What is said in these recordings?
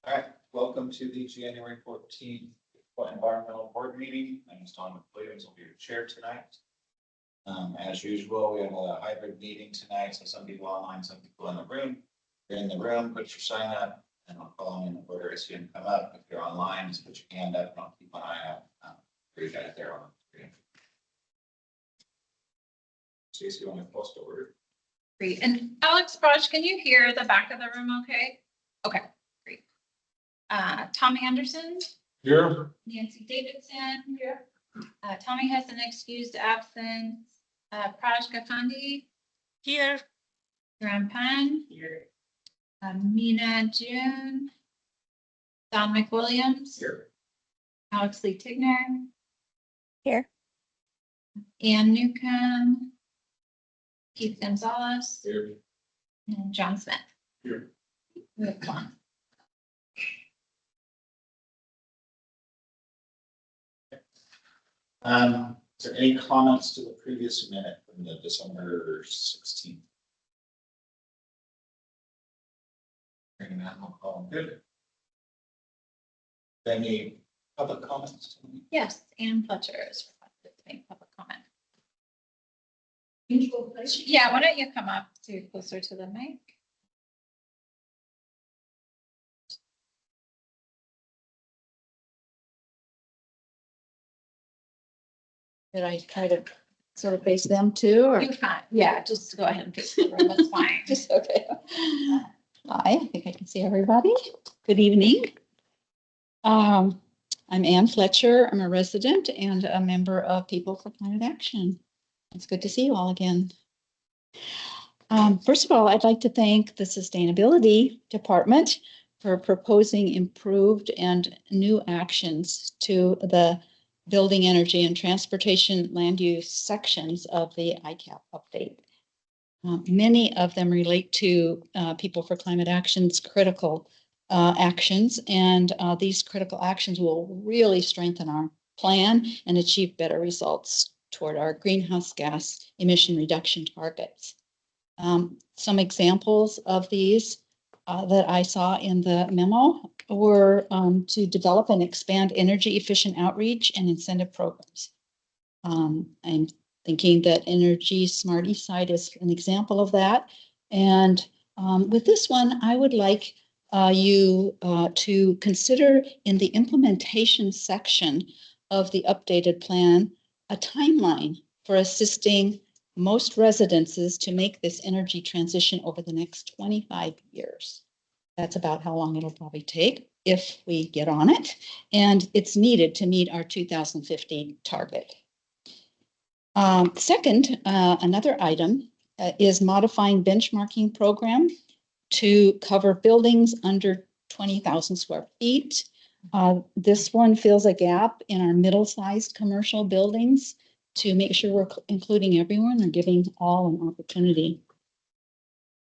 All right, welcome to the January 14th Environmental Board meeting. My name is Tom Williams. I'll be your chair tonight. As usual, we have a hybrid meeting tonight, so some people online, some people in the room. If you're in the room, put your sign up, and I'll call them in the order as you can come up. If you're online, just put your hand up, and I'll keep an eye out for you guys there on the screen. Stacey, you want to post the order? Great. And Alex Brosh, can you hear the back of the room okay? Okay, great. Tom Anderson, Here. Nancy Davidson. Here. Tommy has an excused absence. Praj Gakandi. Here. Rampan. Here. Mina June. Don McWilliams. Here. Alex Lee Tigner. Here. Ann Newcomb. Keith Gonzalez. Here. And John Smith. Here. We have one. Is there any comments to the previous minute from the December 16th? Hearing none, we'll call them good. Any public comments? Yes, Ann Fletcher is requested to make public comment. Yeah, why don't you come up to closer to the mic? Did I try to sort of face them too, or? You can, yeah, just go ahead and face the room, that's fine. Just, okay. Hi, I think I can see everybody. Good evening. I'm Ann Fletcher. I'm a resident and a member of People for Climate Action. It's good to see you all again. First of all, I'd like to thank the Sustainability Department for proposing improved and new actions to the Building, Energy, and Transportation land use sections of the ICAP update. Many of them relate to People for Climate Action's critical actions, and these critical actions will really strengthen our plan and achieve better results toward our greenhouse gas emission reduction targets. Some examples of these that I saw in the memo were to develop and expand energy efficient outreach and incentive programs. I'm thinking that Energy Smart Eastside is an example of that. And with this one, I would like you to consider in the implementation section of the updated plan a timeline for assisting most residences to make this energy transition over the next 25 years. That's about how long it'll probably take if we get on it, and it's needed to meet our 2050 target. Second, another item is modifying benchmarking program to cover buildings under 20,000 square feet. This one fills a gap in our middle-sized commercial buildings to make sure we're including everyone and giving all an opportunity.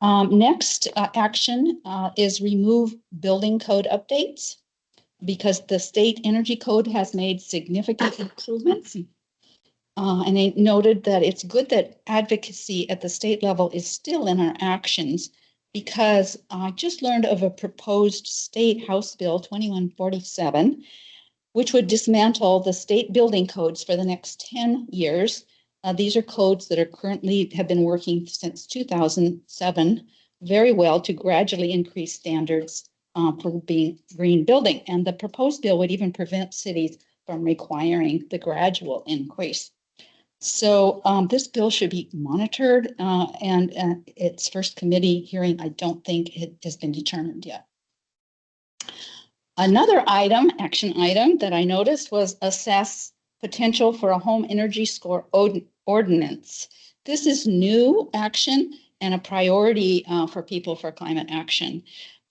Next action is remove building code updates because the state energy code has made significant improvements. And they noted that it's good that advocacy at the state level is still in our actions because I just learned of a proposed state House Bill 2147, which would dismantle the state building codes for the next 10 years. These are codes that are currently have been working since 2007 very well to gradually increase standards for being green building. And the proposed bill would even prevent cities from requiring the gradual increase. So this bill should be monitored and its first committee hearing, I don't think it has been determined yet. Another item, action item that I noticed was assess potential for a home energy score ordinance. This is new action and a priority for People for Climate Action.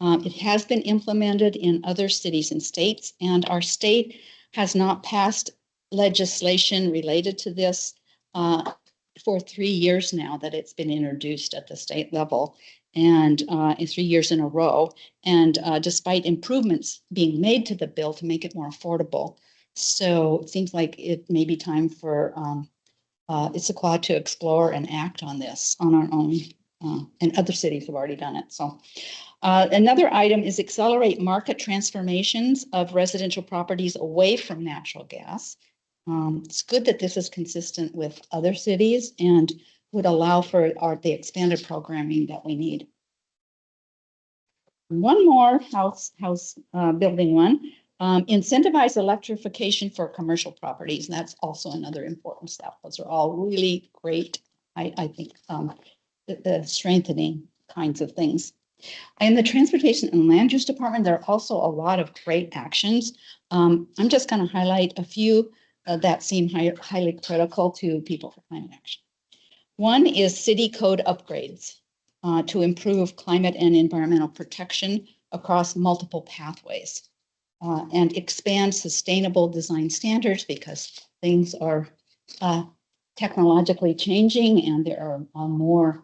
It has been implemented in other cities and states, and our state has not passed legislation related to this for 3 years now that it's been introduced at the state level, and in 3 years in a row. And despite improvements being made to the bill to make it more affordable. So it seems like it may be time for Issaquah to explore and act on this on our own. And other cities have already done it. So Another item is accelerate market transformations of residential properties away from natural gas. It's good that this is consistent with other cities and would allow for the expanded programming that we need. One more house building one. Incentivize electrification for commercial properties. And that's also another important step. Those are all really great, I think, the strengthening kinds of things. In the Transportation and Land Use Department, there are also a lot of great actions. I'm just going to highlight a few that seem highly critical to people for climate action. One is city code upgrades to improve climate and environmental protection across multiple pathways and expand sustainable design standards because things are technologically changing and there are more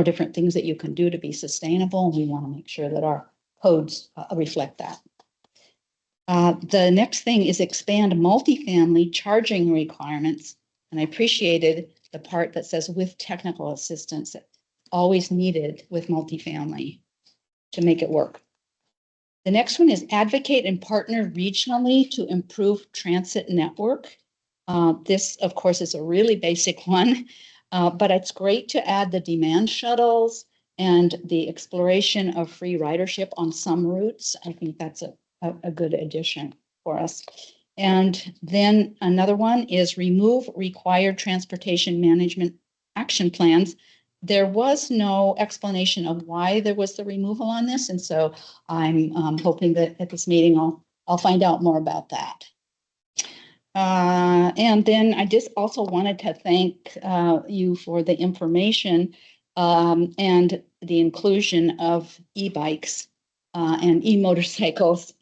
different things that you can do to be sustainable. We want to make sure that our codes reflect that. The next thing is expand multifamily charging requirements. And I appreciated the part that says with technical assistance, always needed with multifamily to make it work. The next one is advocate and partner regionally to improve transit network. This, of course, is a really basic one, but it's great to add the demand shuttles and the exploration of free ridership on some routes. I think that's a good addition for us. And then another one is remove required transportation management action plans. There was no explanation of why there was the removal on this. And so I'm hoping that at this meeting, I'll find out more about that. And then I just also wanted to thank you for the information and the inclusion of e-bikes and e-motorcycles.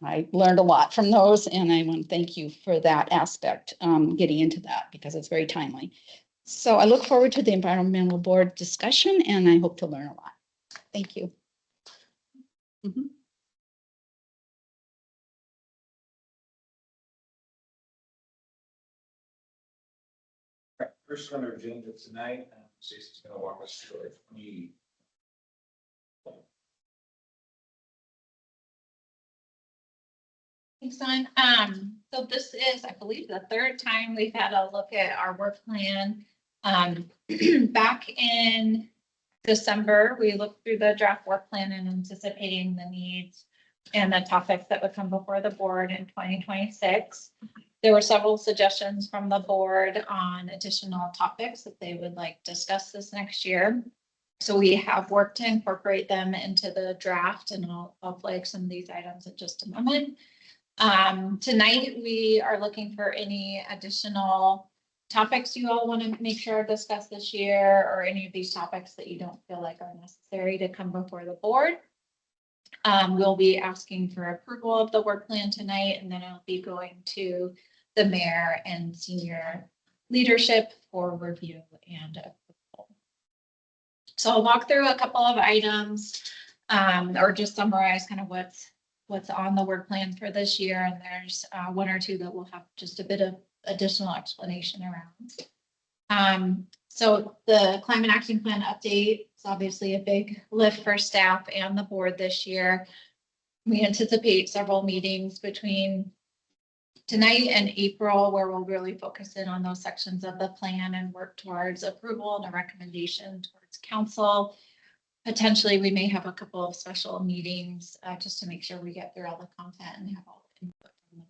I learned a lot from those, and I want to thank you for that aspect, getting into that because it's very timely. So I look forward to the environmental board discussion, and I hope to learn a lot. Thank you. Mm-hmm. First on our agenda tonight, Stacey's going to walk us through our 20. Thanks, Don. So this is, I believe, the third time we've had a look at our work plan. Back in December, we looked through the draft work plan and anticipating the needs and the topics that would come before the board in 2026. There were several suggestions from the board on additional topics that they would like discuss this next year. So we have worked to incorporate them into the draft, and I'll flag some of these items in just a moment. Tonight, we are looking for any additional topics you all want to make sure are discussed this year, or any of these topics that you don't feel like are necessary to come before the board. We'll be asking for approval of the work plan tonight, and then it'll be going to the mayor and senior leadership for review and approval. So I'll walk through a couple of items, or just summarize kind of what's on the work plan for this year. And there's one or two that will have just a bit of additional explanation around. So the climate action plan update is obviously a big lift for staff and the board this year. We anticipate several meetings between tonight and April where we'll really focus in on those sections of the plan and work towards approval and a recommendation towards council. Potentially, we may have a couple of special meetings just to make sure we get through all the content and have all the input from the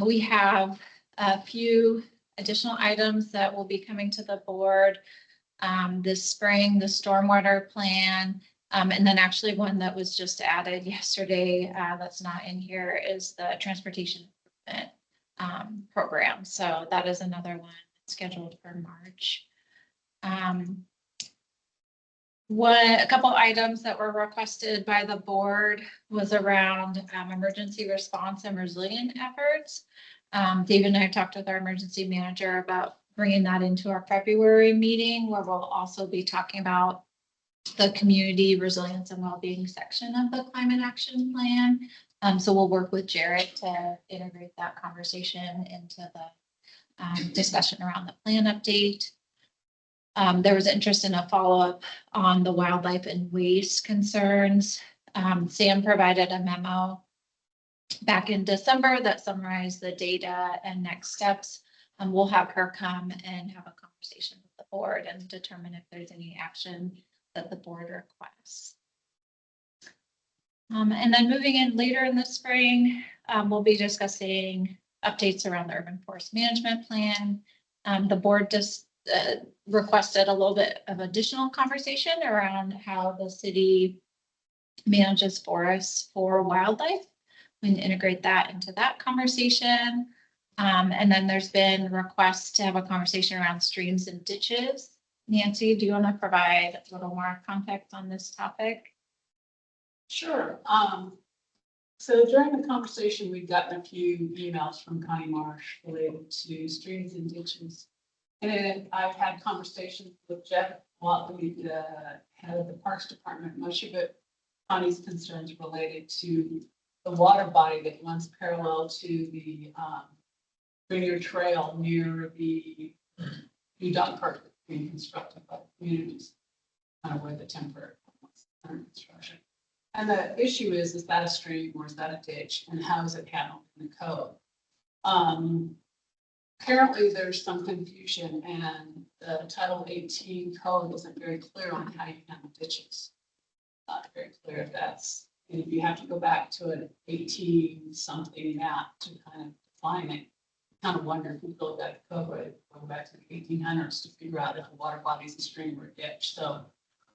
board. We have a few additional items that will be coming to the board this spring, the stormwater plan, and then actually one that was just added yesterday that's not in here is the transportation improvement program. So that is another one scheduled for March. A couple items that were requested by the board was around emergency response and resilient efforts. David and I have talked with our emergency manager about bringing that into our February meeting, where we'll also be talking about the community resilience and well-being section of the climate action plan. So we'll work with Jared to integrate that conversation into the discussion around the plan update. There was interest in a follow-up on the wildlife and waste concerns. Sam provided a memo back in December that summarized the data and next steps. We'll have her come and have a conversation with the board and determine if there's any action that the board requests. And then moving in later in the spring, we'll be discussing updates around the urban forest management plan. The board just requested a little bit of additional conversation around how the city manages forests for wildlife. We can integrate that into that conversation. And then there's been requests to have a conversation around streams and ditches. Nancy, do you want to provide a little more context on this topic? Sure. So during the conversation, we've gotten a few emails from Connie Marsh related to streams and ditches. And I've had conversations with Jeff Watley, the head of the Parks Department. Much of it, Connie's concerns related to the water body that runs parallel to the Rainier Trail near the new dog park that's being constructed by the communities, kind of where the temporary construction. And the issue is that a stream or is that a ditch, and how is it handled in the code? Apparently there's some confusion, and the Title 18 code isn't very clear on how you handle ditches. Not very clear if that's, and if you have to go back to an 18 something map to kind of define it, kind of wonder if we build that code, go back to the 1800s to figure out if a water body is a stream or a ditch. So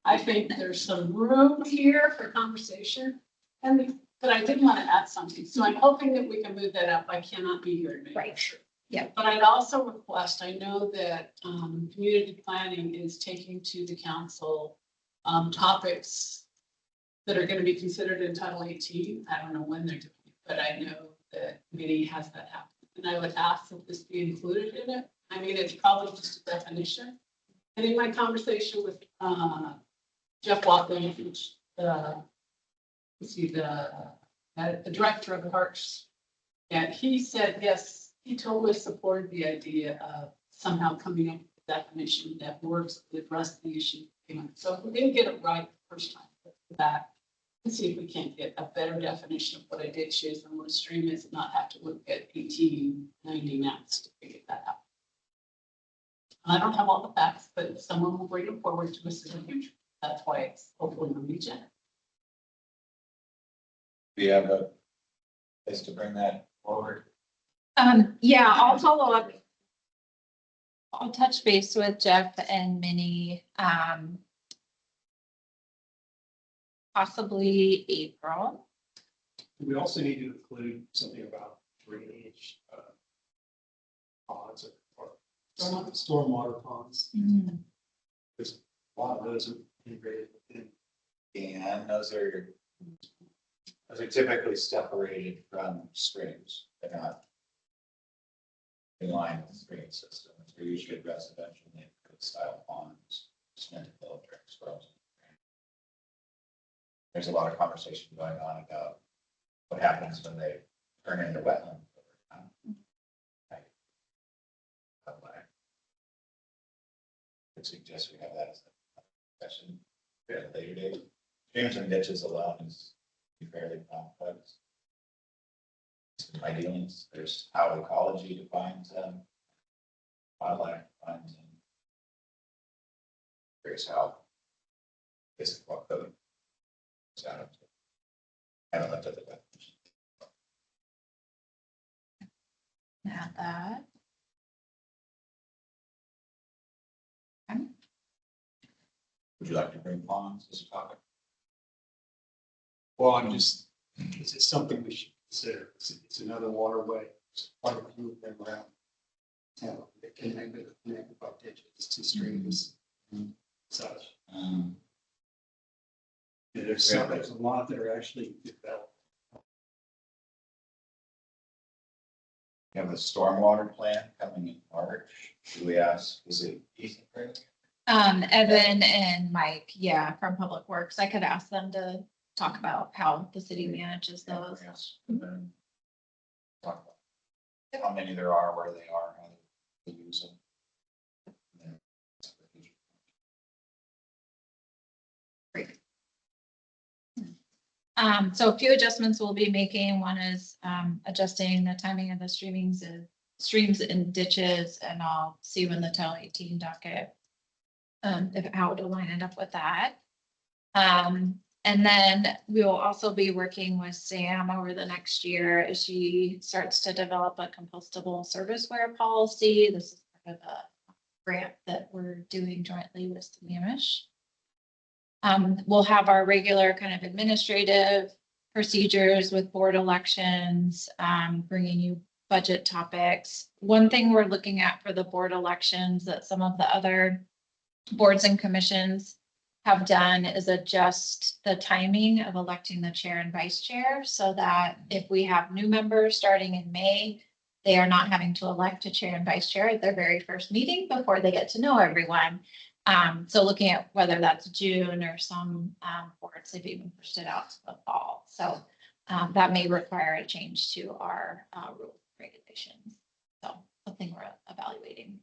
I think there's some room here for conversation, but I did want to add something. So I'm hoping that we can move that up. I cannot be here today. Right. Sure. Yeah. But I'd also request, I know that community planning is taking to the council topics that are going to be considered in Title 18. I don't know when they're doing it, but I know that committee has that happen. And I would ask that this be included in it. I mean, it's probably just a definition. And in my conversation with Jeff Watley, which the director of Parks, and he said, yes, he totally supported the idea of somehow coming up with a definition that works with the rest of the issue. So if we didn't get it right the first time, let's go back and see if we can't get a better definition of what a ditch is and what a stream is, and not have to look at 1890 maps to figure that out. I don't have all the facts, but someone will bring it forward to us in the future. That's why it's hopefully on the agenda. Do you have a place to bring that forward? Yeah, I'll follow up. I'll touch base with Jeff and Minnie, possibly April. We also need to include something about drainage, ponds or stormwater ponds. There's a lot of those are integrated within. And those are typically separated from streams. They're not in line with the stream system. They're usually residential neighborhood style ponds, cement filled drinks. There's a lot of conversation going on about what happens when they turn into wetland. I suggest we have that as a discussion at a later date. Streams and ditches alone is fairly complex. My dealings, there's how ecology defines them, wildlife defines them. Here's how Issaquah code is out of. I haven't looked at the definition. Add that. Would you like to bring ponds as a topic? Well, it's something we should consider. It's another waterway. It's quite a few of them around town that can make it connected by ditches to streams and such. And there's a lot that are actually developed. We have a stormwater plan coming in March. Do we ask, is it Ethan? Evan and Mike, yeah, from Public Works. I could ask them to talk about how the city manages those. Yes. And then talk about how many there are, where they are, how they use them. And then So a few adjustments we'll be making. One is adjusting the timing of the streams and ditches, and I'll see when the Title 18 docket, if how to line it up with that. And then we will also be working with Sam over the next year as she starts to develop a compostable serviceware policy. This is part of a grant that we're doing jointly with Sammamish. We'll have our regular kind of administrative procedures with board elections, bringing you budget topics. One thing we're looking at for the board elections that some of the other boards and commissions have done is adjust the timing of electing the chair and vice chair so that if we have new members starting in May, they are not having to elect a chair and vice chair at their very first meeting before they get to know everyone. So looking at whether that's June or some boards, they've even pushed it out to the fall. So that may require a change to our rules and regulations. So something we're evaluating.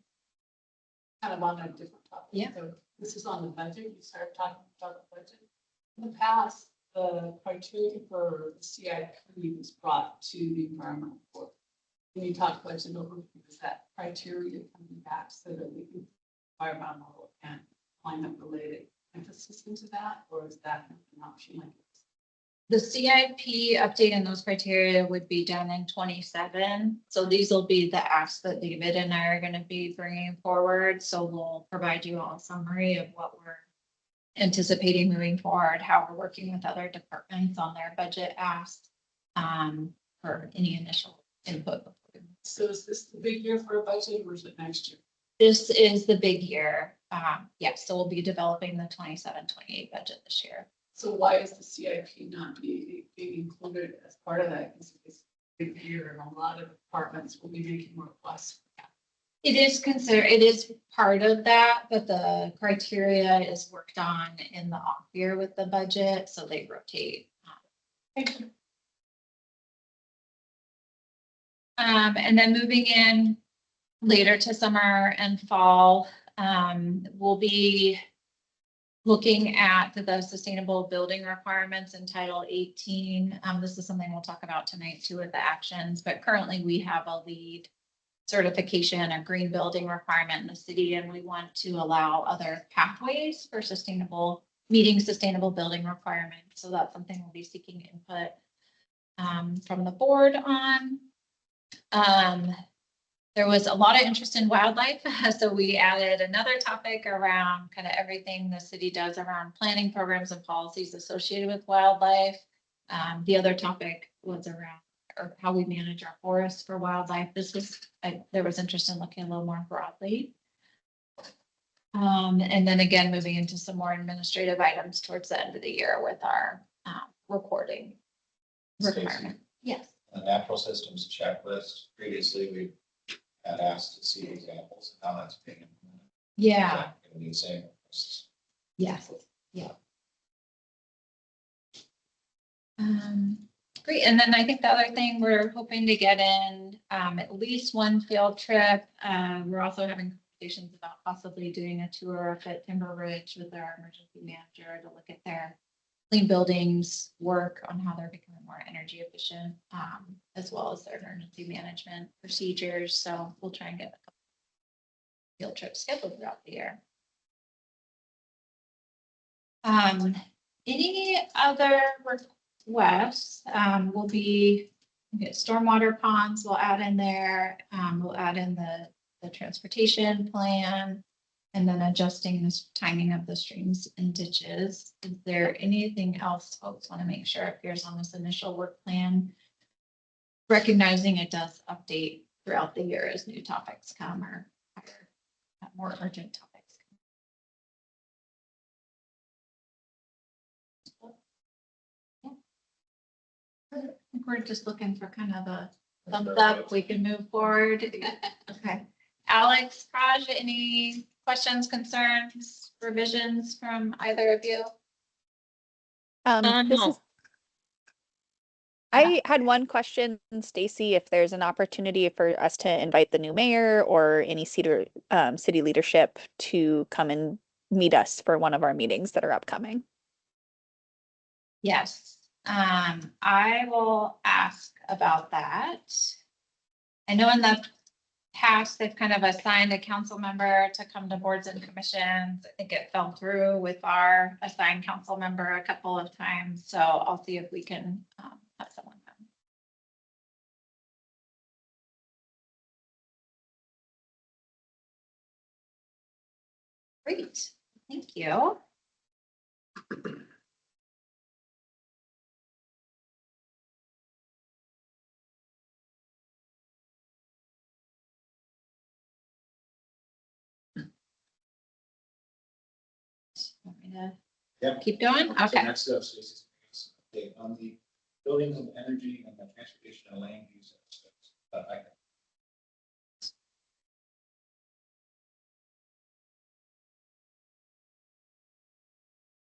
Kind of on a different topic. Yeah. So this is on the budget. You started talking about the budget. In the past, the criteria for the CIP was brought to the environmental board. When you talk budget overview, is that criteria coming back so that we can environmental and climate related emphasis into that, or is that an option like this? The CIP update and those criteria would be done in 27. So these will be the asks that David and I are going to be bringing forward. So we'll provide you all a summary of what we're anticipating moving forward, how we're working with other departments on their budget asks, for any initial input. So is this the big year for a budget, or is it next year? This is the big year. Yes, so we'll be developing the 27-28 budget this year. So why is the CIP not being included as part of that? Because it's a big year and a lot of departments will be making requests. It is part of that, but the criteria is worked on in the off year with the budget, so they rotate. And then moving in later to summer and fall, we'll be looking at the sustainable building requirements in Title 18. This is something we'll talk about tonight too with the actions, but currently we have a LEED certification, a green building requirement in the city, and we want to allow other pathways for meeting sustainable building requirements. So that's something we'll be seeking input from the board on. There was a lot of interest in wildlife, so we added another topic around kind of everything the city does around planning programs and policies associated with wildlife. The other topic was around how we manage our forests for wildlife. There was interest in looking a little more broadly. And then again, moving into some more administrative items towards the end of the year with our reporting requirement. Yes. The natural systems checklist, previously we had asked to see examples of how that's being implemented. Yeah. Can you say? Yes. Yeah. Great. And then I think the other thing we're hoping to get in at least one field trip. We're also having conversations about possibly doing a tour up at Timber Ridge with our emergency manager to look at their clean buildings work on how they're becoming more energy efficient, as well as their emergency management procedures. So we'll try and get a couple field trips scheduled throughout the year. Any other requests will be stormwater ponds. We'll add in there. We'll add in the transportation plan. And then adjusting the timing of the streams and ditches. Is there anything else folks want to make sure appears on this initial work plan? Recognizing it does update throughout the year as new topics come or more urgent topics. I think we're just looking for kind of a thumbs up. We can move forward. Okay. Alex, Raj, any questions, concerns, revisions from either of you? No. I had one question, Stacy, if there's an opportunity for us to invite the new mayor or any city leadership to come and meet us for one of our meetings that are upcoming. Yes. I will ask about that. I know in the past, they've kind of assigned a council member to come to boards and commissions. I think it fell through with our assigned council member a couple of times, so I'll see if we can have someone come. Great, thank you. Want me to Yep. keep going? So Okay. next up, Stacy's update on the buildings and energy and the transportation and land use aspects.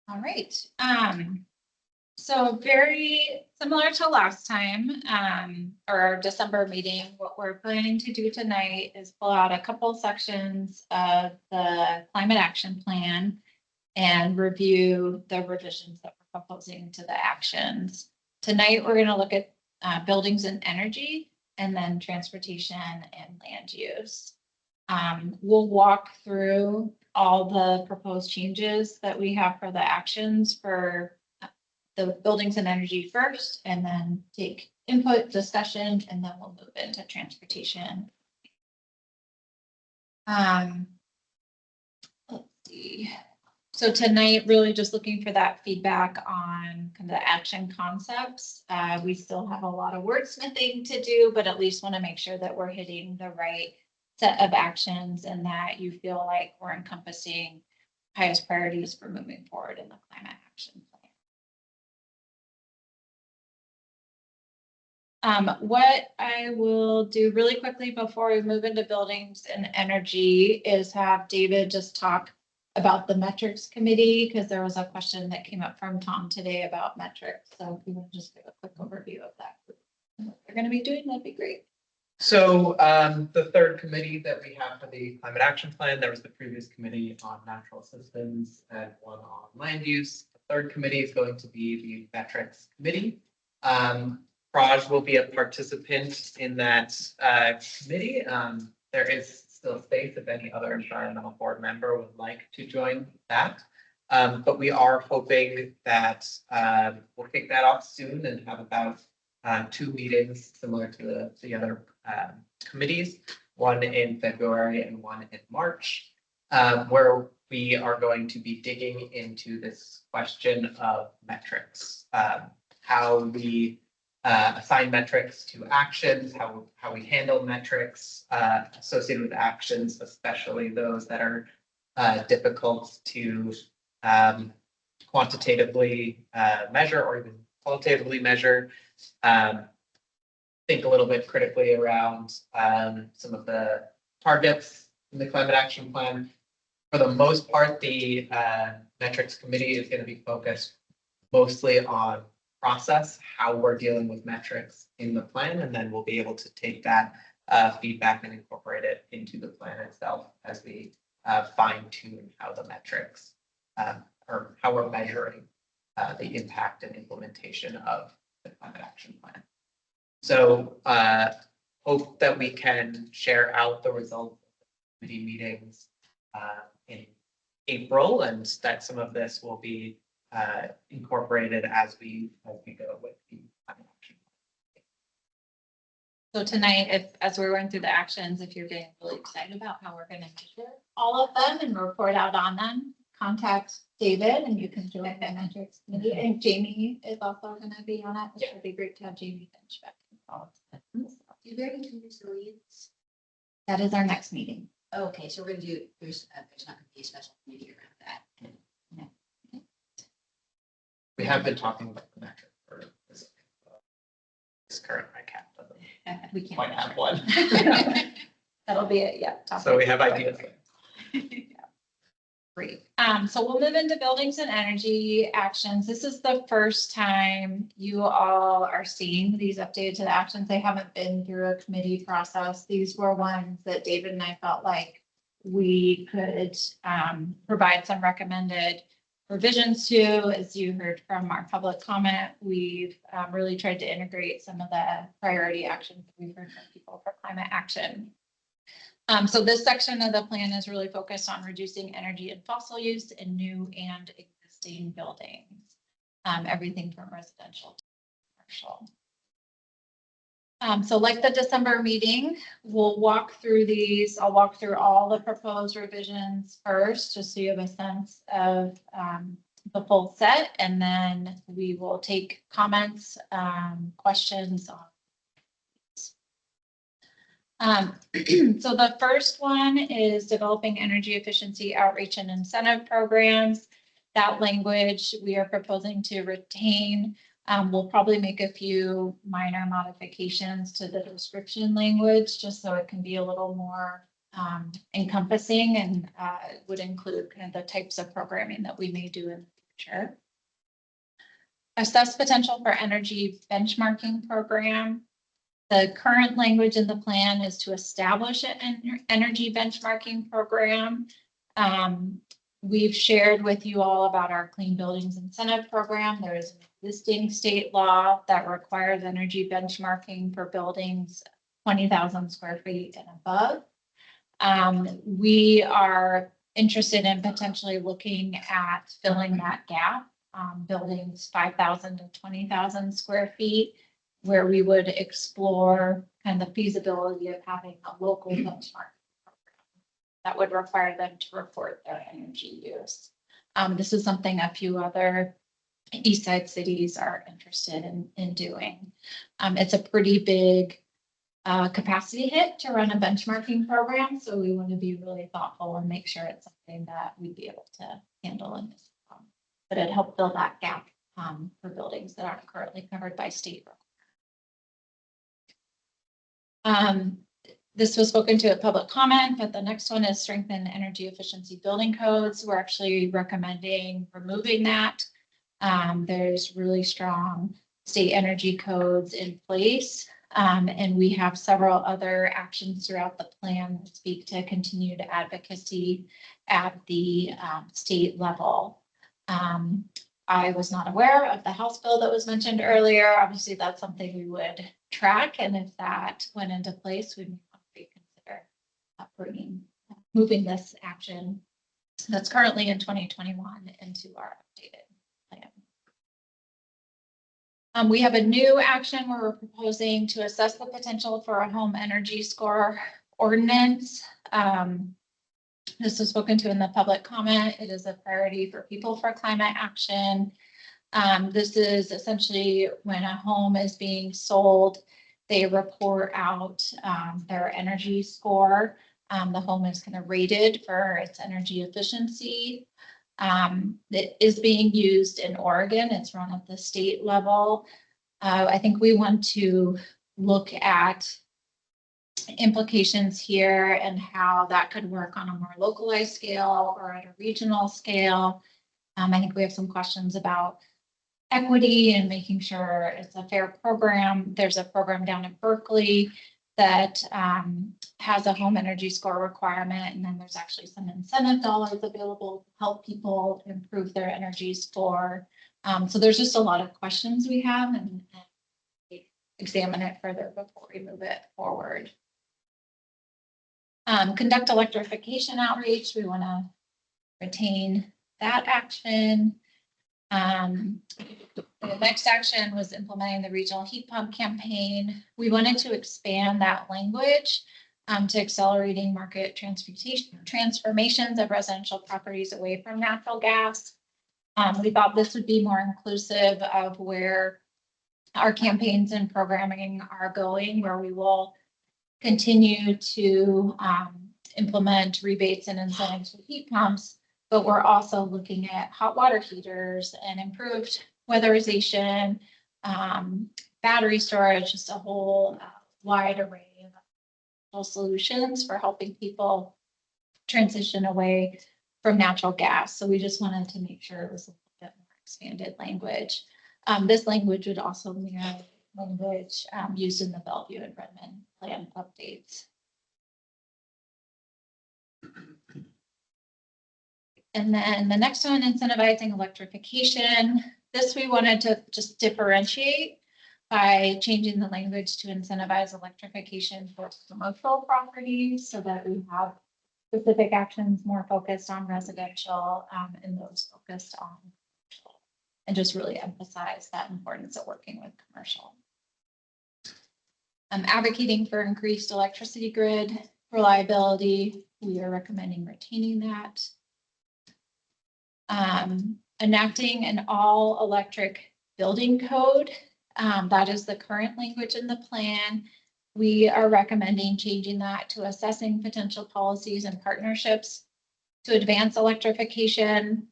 All right. So very similar to last time, or our December meeting, what we're planning to do tonight is pull out a couple sections of the climate action plan and review the revisions that we're proposing to the actions. Tonight, we're going to look at buildings and energy, and then transportation and land use. We'll walk through all the proposed changes that we have for the actions for the buildings and energy first, and then take input, discussion, and then we'll move into transportation. Let's see. So tonight, really just looking for that feedback on kind of the action concepts. We still have a lot of wordsmithing to do, but at least want to make sure that we're hitting the right set of actions and that you feel like we're encompassing highest priorities for moving forward in the climate action plan. What I will do really quickly before we move into buildings and energy is have David just talk about the metrics committee, because there was a question that came up from Tom today about metrics. So if you want to just give a quick overview of that group and what they're going to be doing, that'd be great. So the third committee that we have for the climate action plan, there was the previous committee on natural systems and one on land use. The third committee is going to be the metrics committee. Raj will be a participant in that committee. There is still space if any other environmental board member would like to join that. But we are hoping that we'll kick that off soon and have about 2 meetings similar to the other committees, one in February and one in March, where we are going to be digging into this question of metrics, how we assign metrics to actions, how we handle metrics associated with actions, especially those that are difficult to quantitatively measure or even qualitatively measure. Think a little bit critically around some of the targets in the climate action plan. For the most part, the metrics committee is going to be focused mostly on process, how we're dealing with metrics in the plan, and then we'll be able to take that feedback and incorporate it into the plan itself as we fine tune how the metrics or how we're measuring the impact and implementation of the climate action plan. So hope that we can share out the results of the committee meetings in April, and that some of this will be incorporated as we go with the climate action. So tonight, as we're going through the actions, if you're getting really excited about how we're going to measure all of them and report out on them, contact David and you can join the metrics committee. And Jamie is also going to be on it. It would be great to have Jamie Finch back involved. Do there any resilience? That is our next meeting. Okay, so we're gonna do, there's not gonna be a special committee around that. We have been talking about the metric for this current ICAP doesn't We can't. quite have one. That'll be it. Yeah. So we have ideas. Great. So we'll move into buildings and energy actions. This is the first time you all are seeing these updated to the actions. They haven't been through a committee process. These were ones that David and I felt like we could provide some recommended revisions to. As you heard from our public comment, we've really tried to integrate some of the priority actions that we've heard from people for climate action. So this section of the plan is really focused on reducing energy and fossil use in new and existing buildings. Everything from residential to commercial. So like the December meeting, we'll walk through these. I'll walk through all the proposed revisions first, just so you have a sense of the full set, and then we will take comments, questions on. So the first one is developing energy efficiency outreach and incentive programs. That language we are proposing to retain. We'll probably make a few minor modifications to the description language, just so it can be a little more encompassing, and would include kind of the types of programming that we may do in the future. Assess potential for energy benchmarking program. The current language in the plan is to establish an energy benchmarking program. We've shared with you all about our Clean Buildings Incentive Program. There is an existing state law that requires energy benchmarking for buildings 20,000 square feet and above. We are interested in potentially looking at filling that gap, buildings 5,000 to 20,000 square feet, where we would explore kind of the feasibility of having a local benchmark that would require them to report their energy use. This is something a few other East Side cities are interested in doing. It's a pretty big capacity hit to run a benchmarking program, so we want to be really thoughtful and make sure it's something that we'd be able to handle in this. But it helped fill that gap for buildings that aren't currently covered by state. This was spoken to at public comment, but the next one is strengthen energy efficiency building codes. We're actually recommending removing that. There's really strong state energy codes in place. And we have several other actions throughout the plan that speak to continued advocacy at the state level. I was not aware of the House bill that was mentioned earlier. Obviously, that's something we would track, and if that went into place, we'd consider moving this action that's currently in 2021 into our updated plan. We have a new action where we're proposing to assess the potential for a home energy score ordinance. This was spoken to in the public comment. It is a priority for people for climate action. This is essentially when a home is being sold, they report out their energy score. The home is kind of rated for its energy efficiency. It is being used in Oregon. It's run at the state level. I think we want to look at implications here and how that could work on a more localized scale or at a regional scale. I think we have some questions about equity and making sure it's a fair program. There's a program down in Berkeley that has a home energy score requirement, and then there's actually some incentive dollars available to help people improve their energy score. So there's just a lot of questions we have, and examine it further before we move it forward. Conduct electrification outreach. We want to retain that action. The next action was implementing the regional heat pump campaign. We wanted to expand that language to accelerating market transformations of residential properties away from natural gas. We thought this would be more inclusive of where our campaigns and programming are going, where we will continue to implement rebates and incentives for heat pumps, but we're also looking at hot water heaters and improved weatherization, battery storage, just a whole wide array of solutions for helping people transition away from natural gas. So we just wanted to make sure it was a little bit more expanded language. This language would also mirror language used in the Bellevue and Redmond plan updates. And then the next one, incentivizing electrification. This we wanted to just differentiate by changing the language to incentivize electrification for commercial properties so that we have specific actions more focused on residential and those focused on commercial. And just really emphasize that importance of working with commercial. Advocating for increased electricity grid reliability. We are recommending retaining that. Enacting an all-electric building code. That is the current language in the plan. We are recommending changing that to assessing potential policies and partnerships to advance electrification.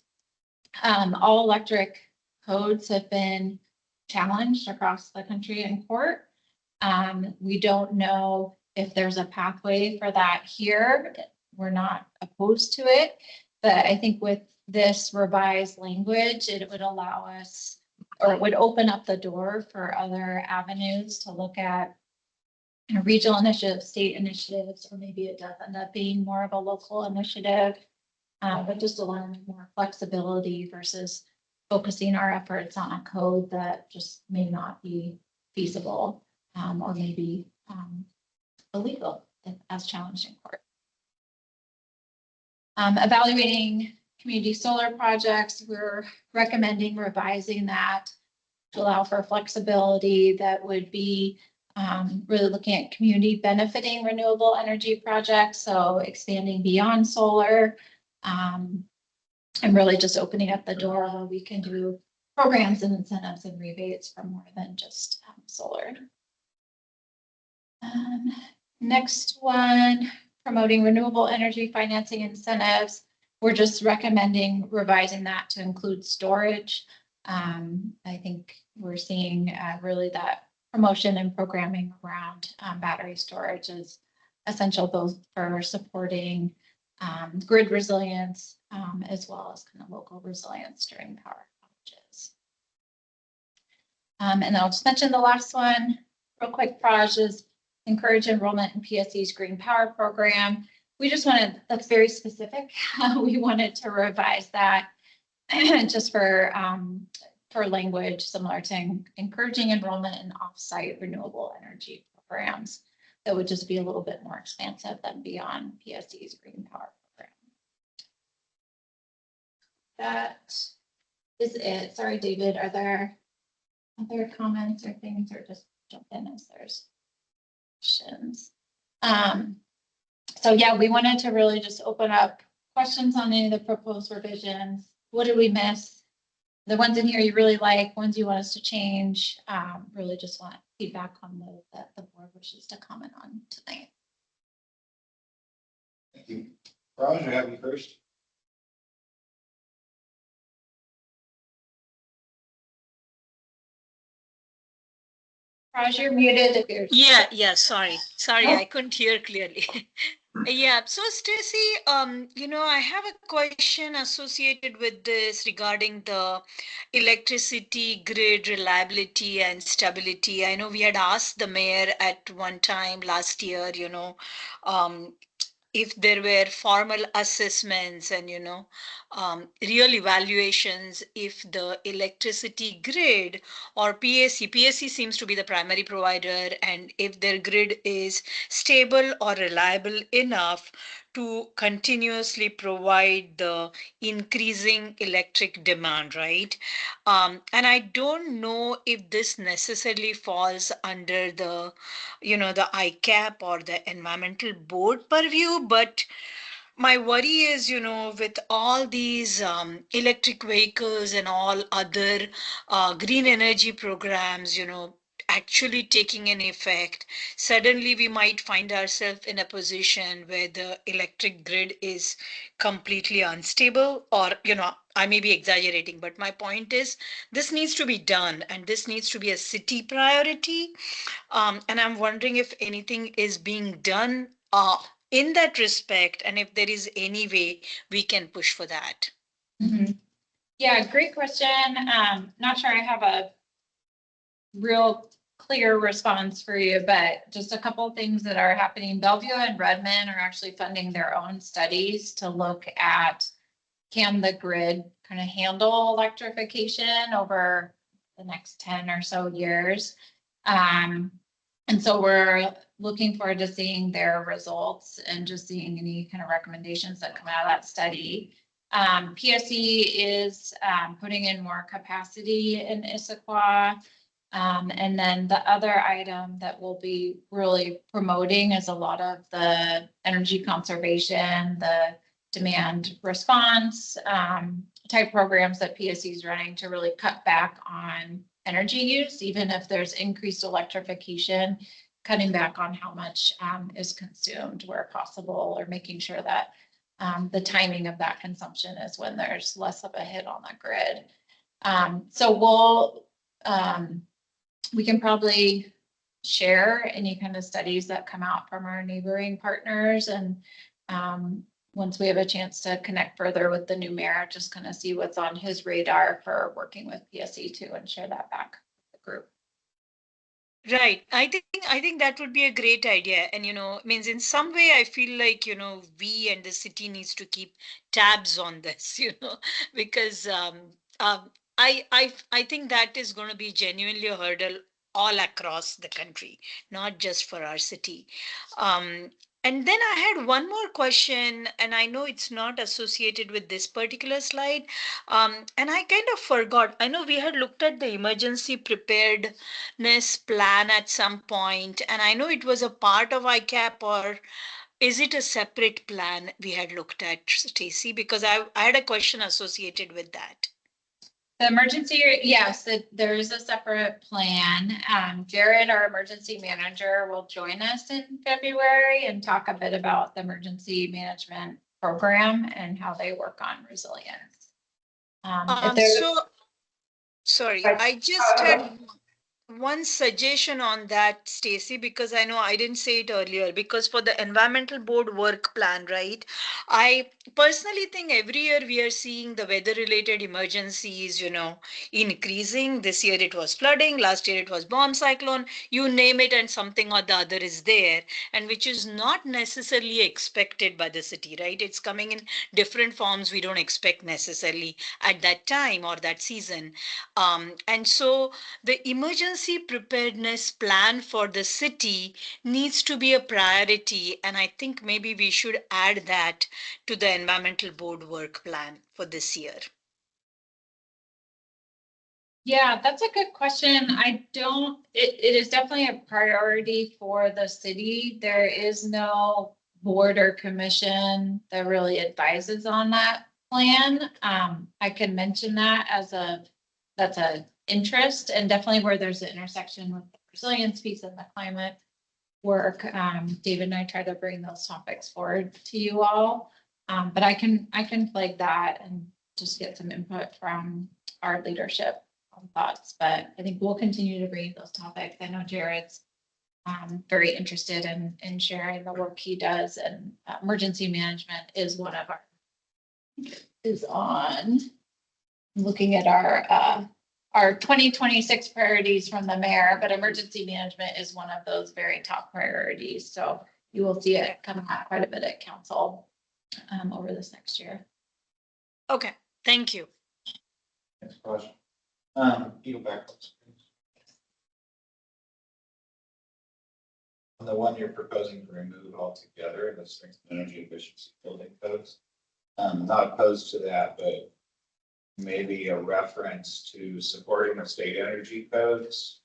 All electric codes have been challenged across the country in court. We don't know if there's a pathway for that here. We're not opposed to it, but I think with this revised language, it would allow us, or it would open up the door for other avenues to look at regional initiatives, state initiatives, or maybe it does end up being more of a local initiative, but just allowing more flexibility versus focusing our efforts on a code that just may not be feasible or maybe illegal as challenged in court. Evaluating community solar projects, we're recommending revising that to allow for flexibility that would be really looking at community benefiting renewable energy projects. So expanding beyond solar and really just opening up the door where we can do programs and incentives and rebates for more than just solar. Next one, promoting renewable energy financing incentives. We're just recommending revising that to include storage. I think we're seeing really that promotion and programming around battery storage is essential both for supporting grid resilience as well as kind of local resilience during power outages. And then I'll just mention the last one real quick. Praj is encourage enrollment in PSE's Green Power Program. We just wanted, that's very specific. We wanted to revise that just for language similar to encouraging enrollment in off-site renewable energy programs. That would just be a little bit more expansive than beyond PSE's Green Power Program. That is it. Sorry, David, are there other comments or things, or just jump in as there's questions? So yeah, we wanted to really just open up questions on any of the proposed revisions. What did we miss? The ones in here you really like, ones you want us to change. Really just want feedback on those that the board wishes to comment on tonight. Thank you. Raj, I have you first. Raj, you're muted if you're. Yeah, sorry, Oh. I couldn't hear clearly. Yeah, so Stacy, I have a question associated with this regarding the electricity grid reliability and stability. I know we had asked the mayor at one time last year, if there were formal assessments and, real evaluations if the electricity grid or PSC seems to be the primary provider, and if their grid is stable or reliable enough to continuously provide the increasing electric demand, right? And I don't know if this necessarily falls under the, the ICAP or the environmental board purview, but my worry is, with all these electric vehicles and all other green energy programs, actually taking an effect, suddenly we might find ourselves in a position where the electric grid is completely unstable, or, I may be exaggerating, but my point is this needs to be done and this needs to be a city priority. And I'm wondering if anything is being done in that respect, and if there is any way we can push for that. Mm-hmm. Yeah, great question. Not sure I have a real clear response for you, but just a couple of things that are happening. Bellevue and Redmond are actually funding their own studies to look at can the grid kind of handle electrification over the next 10 or so years? And so we're looking forward to seeing their results and just seeing any kind of recommendations that come out of that study. PSE is putting in more capacity in Issaquah. And then the other item that we'll be really promoting is a lot of the energy conservation, the demand response type programs that PSE is running to really cut back on energy use, even if there's increased electrification, cutting back on how much is consumed where possible, or making sure that the timing of that consumption is when there's less of a hit on the grid. So we can probably share any kind of studies that come out from our neighboring partners. And once we have a chance to connect further with the new mayor, just kind of see what's on his radar for working with PSE too, and share that back with the group. Right. I think that would be a great idea. And, means in some way, I feel like, we and the city needs to keep tabs on this, because I think that is going to be genuinely a hurdle all across the country, not just for our city. And then I had one more question, and I know it's not associated with this particular slide. And I kind of forgot. I know we had looked at the emergency preparedness plan at some point, and I know it was a part of ICAP, or is it a separate plan we had looked at, Stacy? Because I had a question associated with that. The emergency, yes, there is a separate plan. Jared, our emergency manager, will join us in February and talk a bit about the emergency management program and how they work on resilience. Sorry, I just had one suggestion on that, Stacy, because I know I didn't say it earlier, because for the environmental board work plan, right? I personally think every year we are seeing the weather related emergencies, increasing. This year it was flooding, last year it was bomb cyclone, you name it, and something or the other is there, and which is not necessarily expected by the city, right? It's coming in different forms we don't expect necessarily at that time or that season. And so the emergency preparedness plan for the city needs to be a priority. And I think maybe we should add that to the environmental board work plan for this year. Yeah, that's a good question. It is definitely a priority for the city. There is no board or commission that really advises on that plan. I can mention that that's a interest, and definitely where there's an intersection with the resilience piece and the climate work. David and I try to bring those topics forward to you all. But I can flag that and just get some input from our leadership on thoughts. But I think we'll continue to bring those topics. I know Jared's very interested in sharing the work he does, and emergency management is one of looking at our 2026 priorities from the mayor, but emergency management is one of those very top priorities. So you will see it come out quite a bit at council over this next year. Okay, thank you. Next question. You go back. On the one you're proposing to remove altogether, the strength and energy efficiency building codes. Not opposed to that, but maybe a reference to supporting the state energy codes,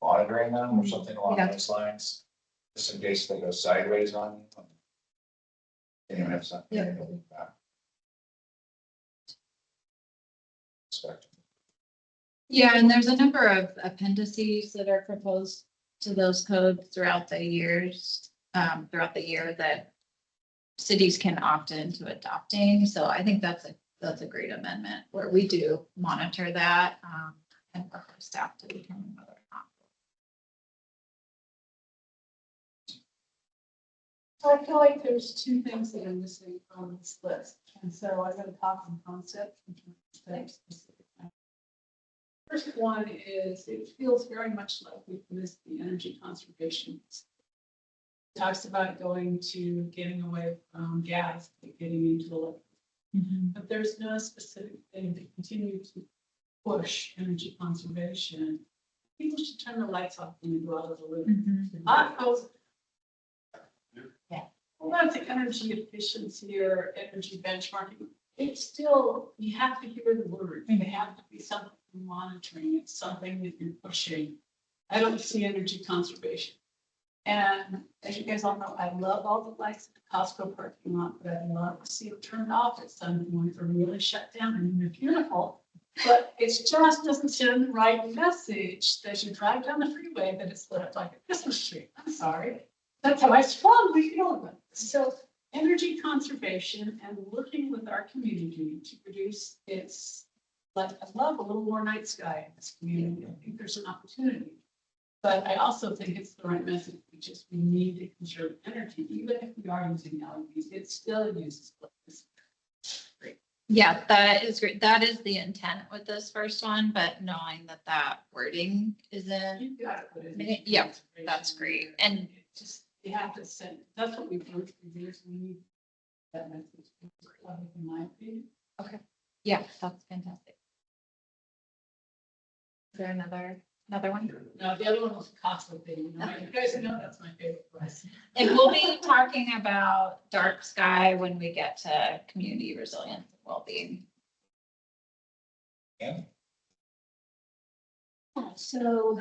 monitoring them or something along those lines, just in case they go sideways on you. Anyone have something? Yeah, and there's a number of appendices that are proposed to those codes throughout the year that cities can opt into adopting. So I think that's a great amendment where we do monitor that and work with staff to determine whether or not. So I feel like there's two things that are missing on this list. And so I'm going to talk in concept and specific. First one is, it feels very much like we've missed the energy conservation. It talks about getting away from gas, but getting into electric. but there's no specific thing to continue to push energy conservation. People should turn the lights off when you go out of the room. I suppose. Yeah. Well, that's the energy efficiency or energy benchmarking. It's still, you have to hear the words. They have to be something you're monitoring. It's something that you're pushing. I don't see energy conservation. And as you guys all know, I love all the lights at the Costco parking lot, but I love to see them turned off at some point or really shut down. I mean, they're beautiful. But it just doesn't send the right message that you drive down the freeway that it's lit up like a Christmas tree. I'm sorry. That's how I strongly feel about it. So energy conservation and working with our community to produce its, like, I love a little more night sky in this community. I think there's an opportunity. But I also think it's the right message. We need to conserve energy, even if we are using LEDs, it still uses electricity. Yeah, that is great. That is the intent with this first one, but knowing that that wording isn't, You got it, but it's- Yeah, that's great. And it just, you have to send, that's what we've learned for years. We need that message, in my opinion. yeah, that's fantastic. Is there another one? No, the other one was a Costco thing. You know, you guys know that's my favorite price. And we'll be talking about dark sky when we get to community resilience and well-being. Yeah. So,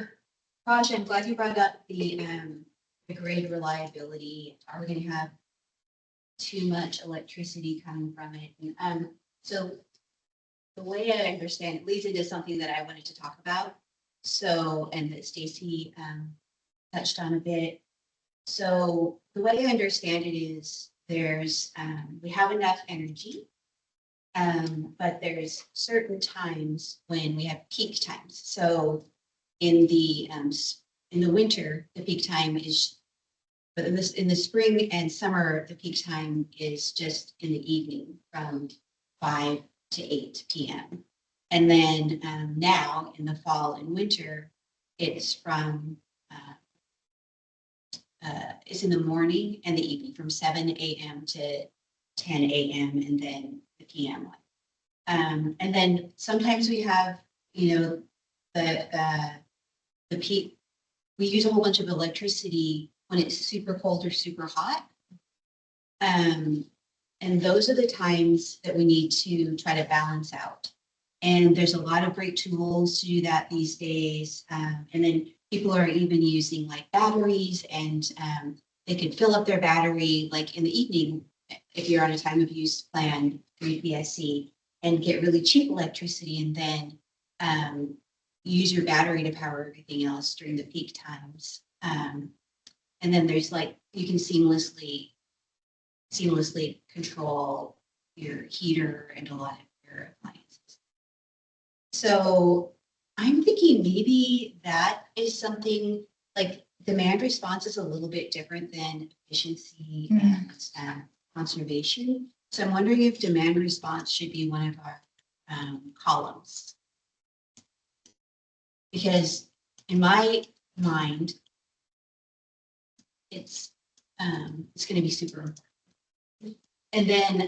Raj, I'm glad you brought up the grid reliability. Are we gonna have too much electricity coming from it? And, so the way I understand it leads into something that I wanted to talk about. So, and that Stacy touched on a bit. So the way I understand it is there's, we have enough energy, but there's certain times when we have peak times. So in the winter, the peak time is, but in the spring and summer, the peak time is just in the evening from 5 to 8 p.m. And then now in the fall and winter, it's from it's in the morning and the evening from 7 a.m. to 10 a.m. and then the p.m. one. And then sometimes we have, the peak. We use a whole bunch of electricity when it's super cold or super hot. And those are the times that we need to try to balance out. And there's a lot of great tools to do that these days. And then people are even using like batteries, and they can fill up their battery like in the evening if you're on a time of use plan through PSC, and get really cheap electricity, and then use your battery to power everything else during the peak times. And then there's like, you can seamlessly control your heater and a lot of your appliances. So I'm thinking maybe that is something like demand response is a little bit different than efficiency and conservation. So I'm wondering if demand response should be one of our columns. Because in my mind, it's going to be super important. And then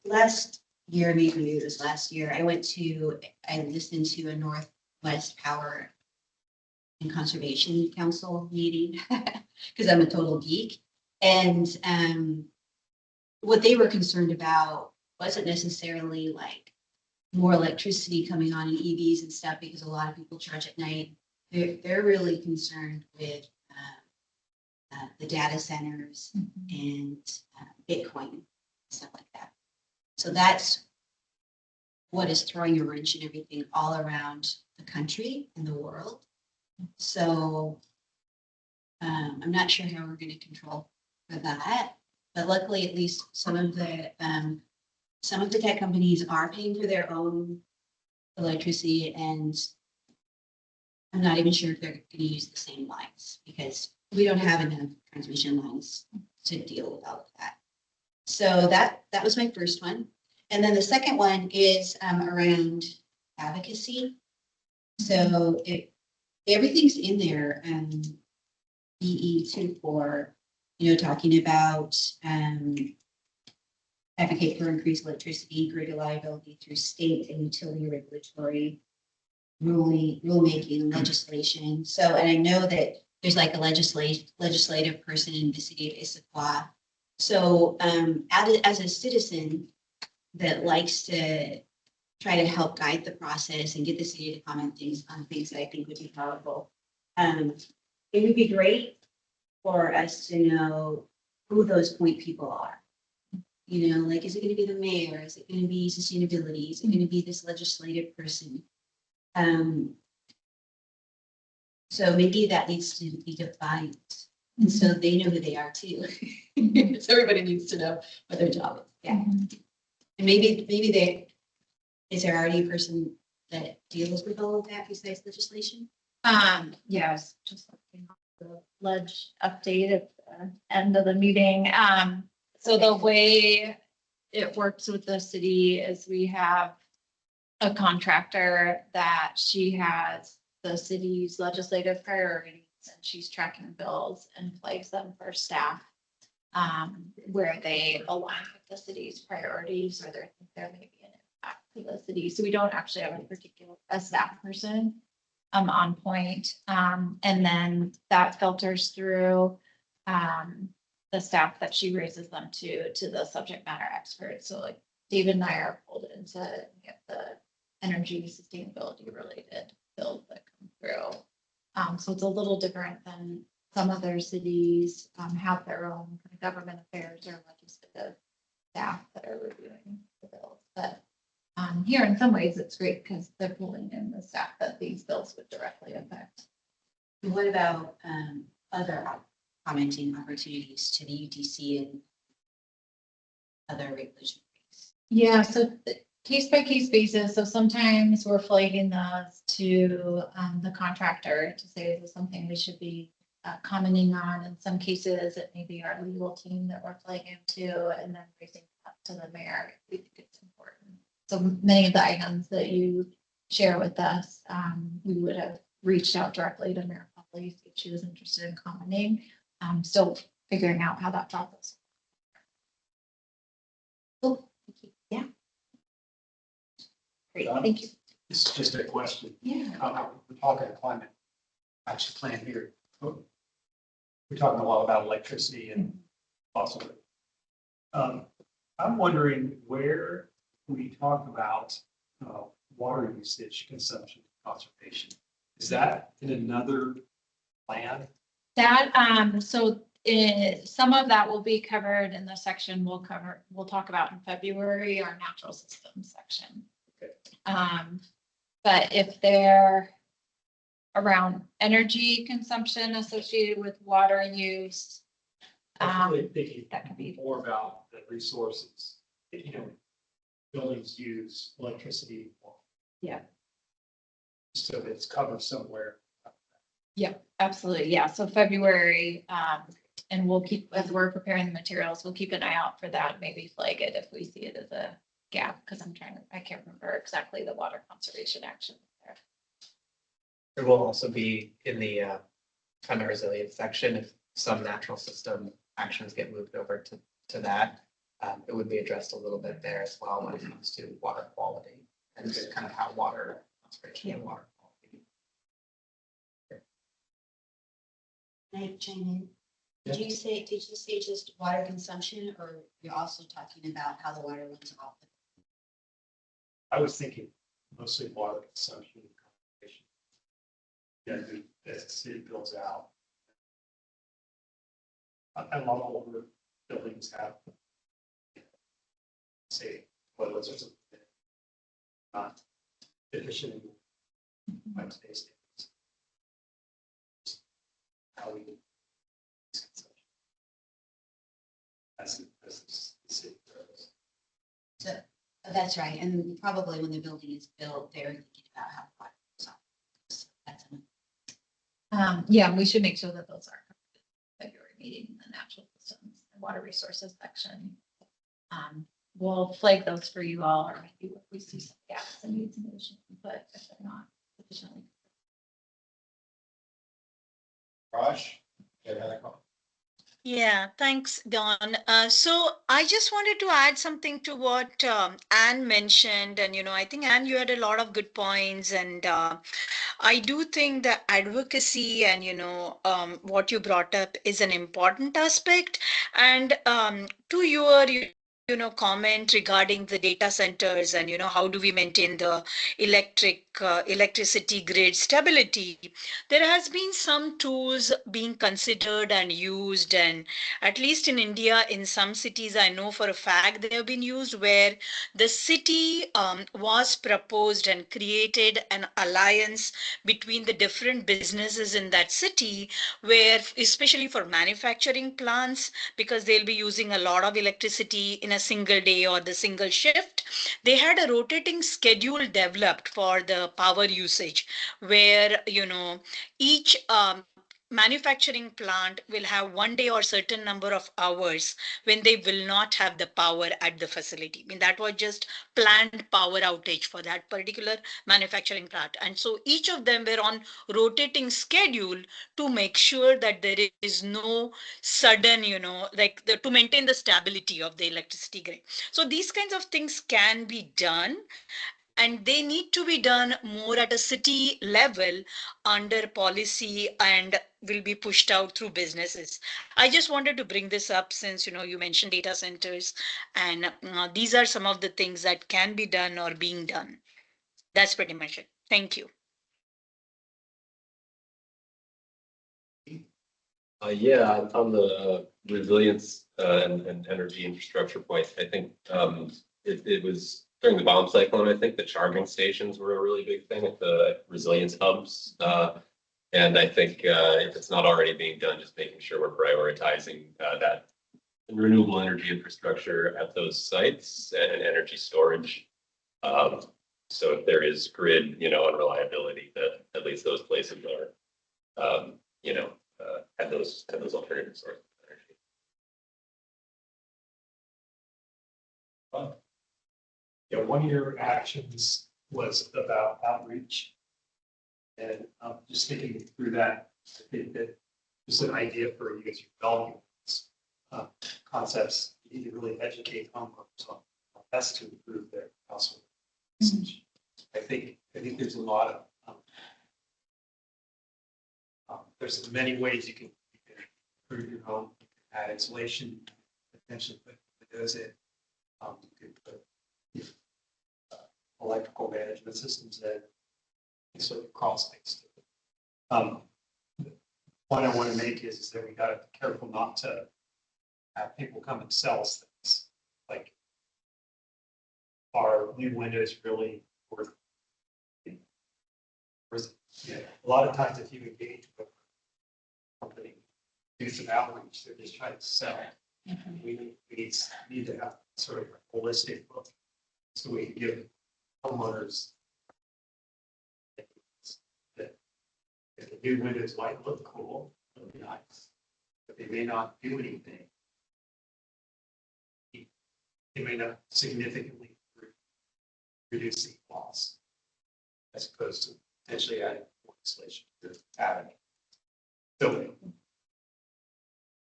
last year, maybe it was last year, I listened to a Northwest Power and Conservation Council meeting because I'm a total geek. And what they were concerned about wasn't necessarily like more electricity coming on in EVs and stuff, because a lot of people charge at night. They're really concerned with the data centers and Bitcoin, stuff like that. So that's what is throwing a wrench in everything all around the country and the world. So I'm not sure how we're going to control for that, but luckily, at least some of the tech companies are paying for their own electricity, and I'm not even sure if they're going to use the same lines because we don't have enough transmission lines to deal with all of that. So that was my first one. And then the second one is around advocacy. So everything's in there, BE24, talking about advocate for increased electricity grid reliability through state and utility regulatory rulemaking legislation. So, and I know that there's like a legislative person in the city of Issaquah. So, as a citizen that likes to try to help guide the process and get the city to comment on things that I think would be powerful, it would be great for us to know who those point people are. You know, like, is it going to be the mayor? Is it going to be sustainability? Is it going to be this legislative person? So maybe that needs to be defined. And so they know who they are too. So everybody needs to know what their job is. Yeah. And maybe is there already a person that deals with all of that besides legislation? Yes, just looking at the ledge update at the end of the meeting. So the way it works with the city is we have a contractor that she has the city's legislative priorities and she's tracking bills and flags them for staff where they align with the city's priorities or there may be an impact to the city. So we don't actually have a staff person on point. And then that filters through the staff that she raises them to the subject matter experts. So like David and I are pulled in to get the energy sustainability related bills that come through. So it's a little different than some other cities have their own kind of government affairs or legislative staff that are reviewing the bills. But here in some ways it's great because they're pulling in the staff that these bills would directly affect. And what about other commenting opportunities to the UTC and other regulation? Yeah, so case by case basis. So sometimes we're flagging those to the contractor to say, is this something we should be commenting on? In some cases, it may be our legal team that we're flagging to and then raising it up to the mayor if we think it's important. So many of the items that you share with us, we would have reached out directly to Mayor Buckley if she was interested in commenting. Still figuring out how that process. Cool. Thank you. Yeah. Great. Thank you. It's just a question. Yeah. We're talking climate action plan here. We're talking a lot about electricity and fossil. I'm wondering where we talk about water usage, consumption, conservation. Is that in another plan? That, so some of that will be covered in the section we'll talk about in February, our natural systems section. Okay. But if they're around energy consumption associated with water use, I'm really thinking that could be more about the resources. You know, buildings use electricity. Yeah. So it's covered somewhere. Yeah, absolutely. Yeah. So February, and we'll keep, as we're preparing the materials, we'll keep an eye out for that. Maybe flag it if we see it as a gap, because I can't remember exactly the water conservation action there. There will also be in the climate resilience section, if some natural system actions get moved over to that, it would be addressed a little bit there as well when it comes to water quality and just kind of how water conservation and water quality. Can I chime in? Did you say just water consumption, or you're also talking about how the water runs off? I was thinking mostly water consumption and conservation. Yeah, as the city builds out. A lot of older buildings have, say, toilets or something. Not efficient in space. How we as the city grows. So that's right. And probably when the building is built, they're thinking about how the water goes off. So that's Yeah, we should make sure that those are covered in the February meeting in the natural systems and water resources section. We'll flag those for you all, or maybe if we see some gaps and need some additional input if they're not sufficiently. Raj, you have another comment? Yeah, thanks, Don. So I just wanted to add something to what Anne mentioned. And, I think, Anne, you had a lot of good points. And I do think the advocacy and, what you brought up is an important aspect. And to your, comment regarding the data centers and, how do we maintain the electricity grid stability, there has been some tools being considered and used, and at least in India, in some cities, I know for a fact they have been used, where the city was proposed and created an alliance between the different businesses in that city, where especially for manufacturing plants, because they'll be using a lot of electricity in a single day or the single shift, they had a rotating schedule developed for the power usage, where each manufacturing plant will have one day or certain number of hours when they will not have the power at the facility. I mean, that was just planned power outage for that particular manufacturing plant. And so each of them were on rotating schedule to make sure that there is no sudden, to maintain the stability of the electricity grid. So these kinds of things can be done, and they need to be done more at a city level under policy and will be pushed out through businesses. I just wanted to bring this up since you mentioned data centers, and these are some of the things that can be done or being done. That's pretty much it. Thank you. Yeah, on the resilience and energy infrastructure point, I think it was during the bomb cyclone. I think the charging stations were a really big thing at the resilience hubs. And I think if it's not already being done, just making sure we're prioritizing that renewable energy infrastructure at those sites and energy storage. So if there is grid, unreliability, that at least those places are, have those alternative sources of energy. Yeah, one of your actions was about outreach. And just thinking through that, I think that just an idea for you as you're developing concepts, you need to really educate homeowners on how best to improve their household usage. I think there's a lot of there's many ways you can improve your home. You can add insulation, potentially put windows in. You could put electrical management systems in. So crawl space. Point I want to make is that we got to be careful not to have people come and sell us things. Like, are new windows really worth it? A lot of times if you engage with a company, do some outreach, they're just trying to sell. We need to have sort of a holistic look so we can give homeowners that if the new windows might look cool, it'll be nice, but they may not do anything. It may not significantly reduce the loss as opposed to potentially adding more insulation to adding. So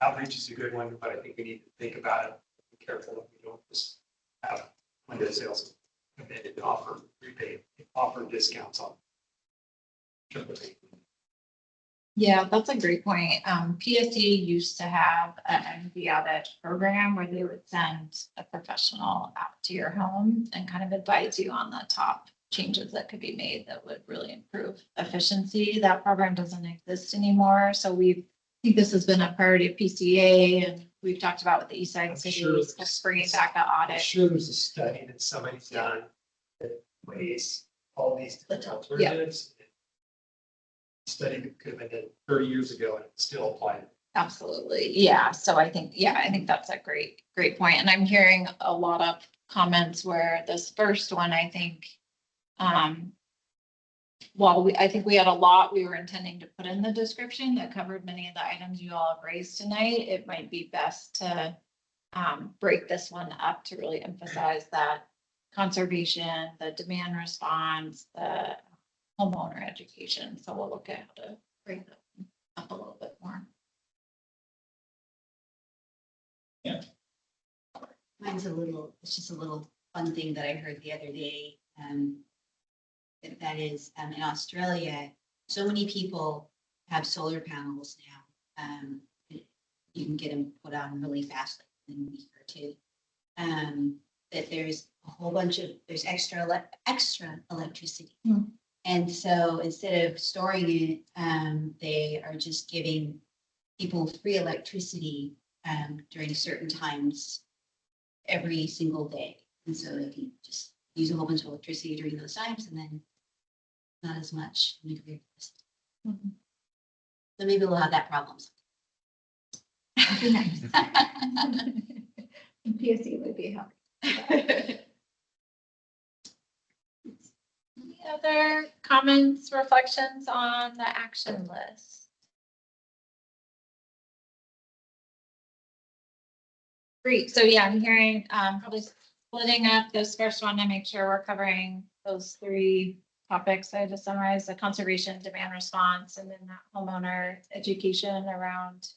outreach is a good one, but I think we need to think about it. Be careful that we don't just have window sales and offer rebate, offer discounts on. Yeah, that's a great point. PSE used to have an energy audit program where they would send a professional out to your home and kind of advise you on the top changes that could be made that would really improve efficiency. That program doesn't exist anymore. So I think this has been a priority of PCA, and we've talked about with the East Side cities, bringing back an I'm audit. sure there's a study that somebody's done that weighs all these different alternatives. Study that could have been done 30 years ago and it's still applied. Absolutely. Yeah. So I think that's a great point. And I'm hearing a lot of comments where this first one, I think, I think we had a lot we were intending to put in the description that covered many of the items you all have raised tonight. It might be best to break this one up to really emphasize that conservation, the demand response, the homeowner education. So we'll look at how to break that up a little bit more. Mine's it's just a little fun thing that I heard the other day. That is, in Australia, so many people have solar panels now. You can get them put on really fast, like in a week or two. That there's a whole bunch of, there's extra electricity. And so instead of storing it, they are just giving people free electricity during certain times every single day. And so they can just use a whole bunch of electricity during those times and then not as much in the grid. So maybe we'll have that problem. Be nice. PSC would be happy. Any other comments, reflections on the action list? Great. So yeah, I'm hearing probably splitting up this first one to make sure we're covering those 3 topics. I had to summarize the conservation, demand response, and then that homeowner education around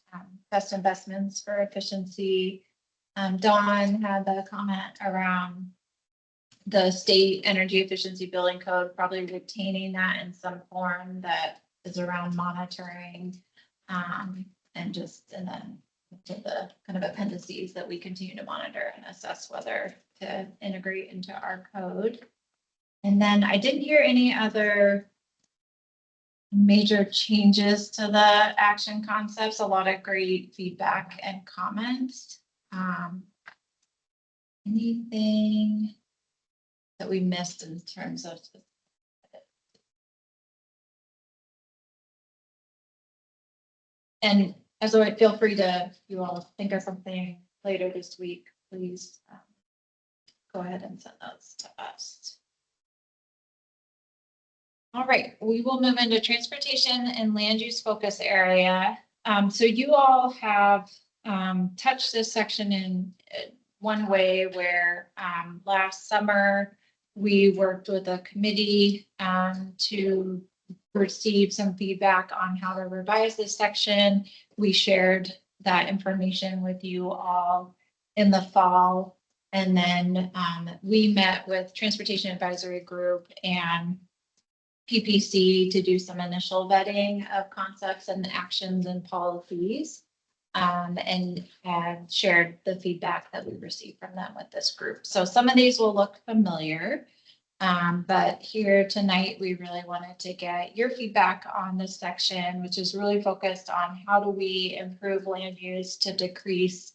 best investments for efficiency. Dawn had the comment around the state energy efficiency building code, probably retaining that in some form that is around monitoring, and then to the kind of appendices that we continue to monitor and assess whether to integrate into our code. And then I didn't hear any other major changes to the action concepts, a lot of great feedback and comments. Anything that we missed in terms of? And as always, feel free to, if you all think of something later this week, please go ahead and send those to us. All right, we will move into transportation and land use focus area. So you all have touched this section in one way where last summer we worked with a committee to receive some feedback on how to revise this section. We shared that information with you all in the fall. And then we met with Transportation Advisory Group and PPC to do some initial vetting of concepts and actions and policies, and had shared the feedback that we received from them with this group. So some of these will look familiar, but here tonight, we really wanted to get your feedback on this section, which is really focused on how do we improve land use to decrease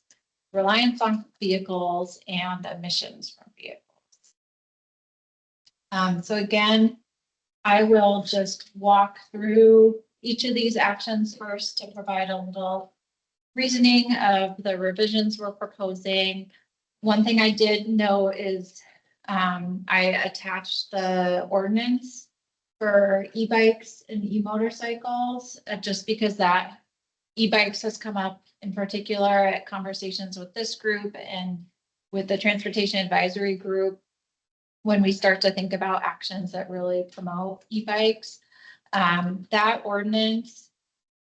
reliance on vehicles and emissions from vehicles. So again, I will just walk through each of these actions first to provide a little reasoning of the revisions we're proposing. One thing I did know is I attached the ordinance for e-bikes and e-motorcycles just because that e-bikes has come up in particular at conversations with this group and with the Transportation Advisory Group when we start to think about actions that really promote e-bikes. That ordinance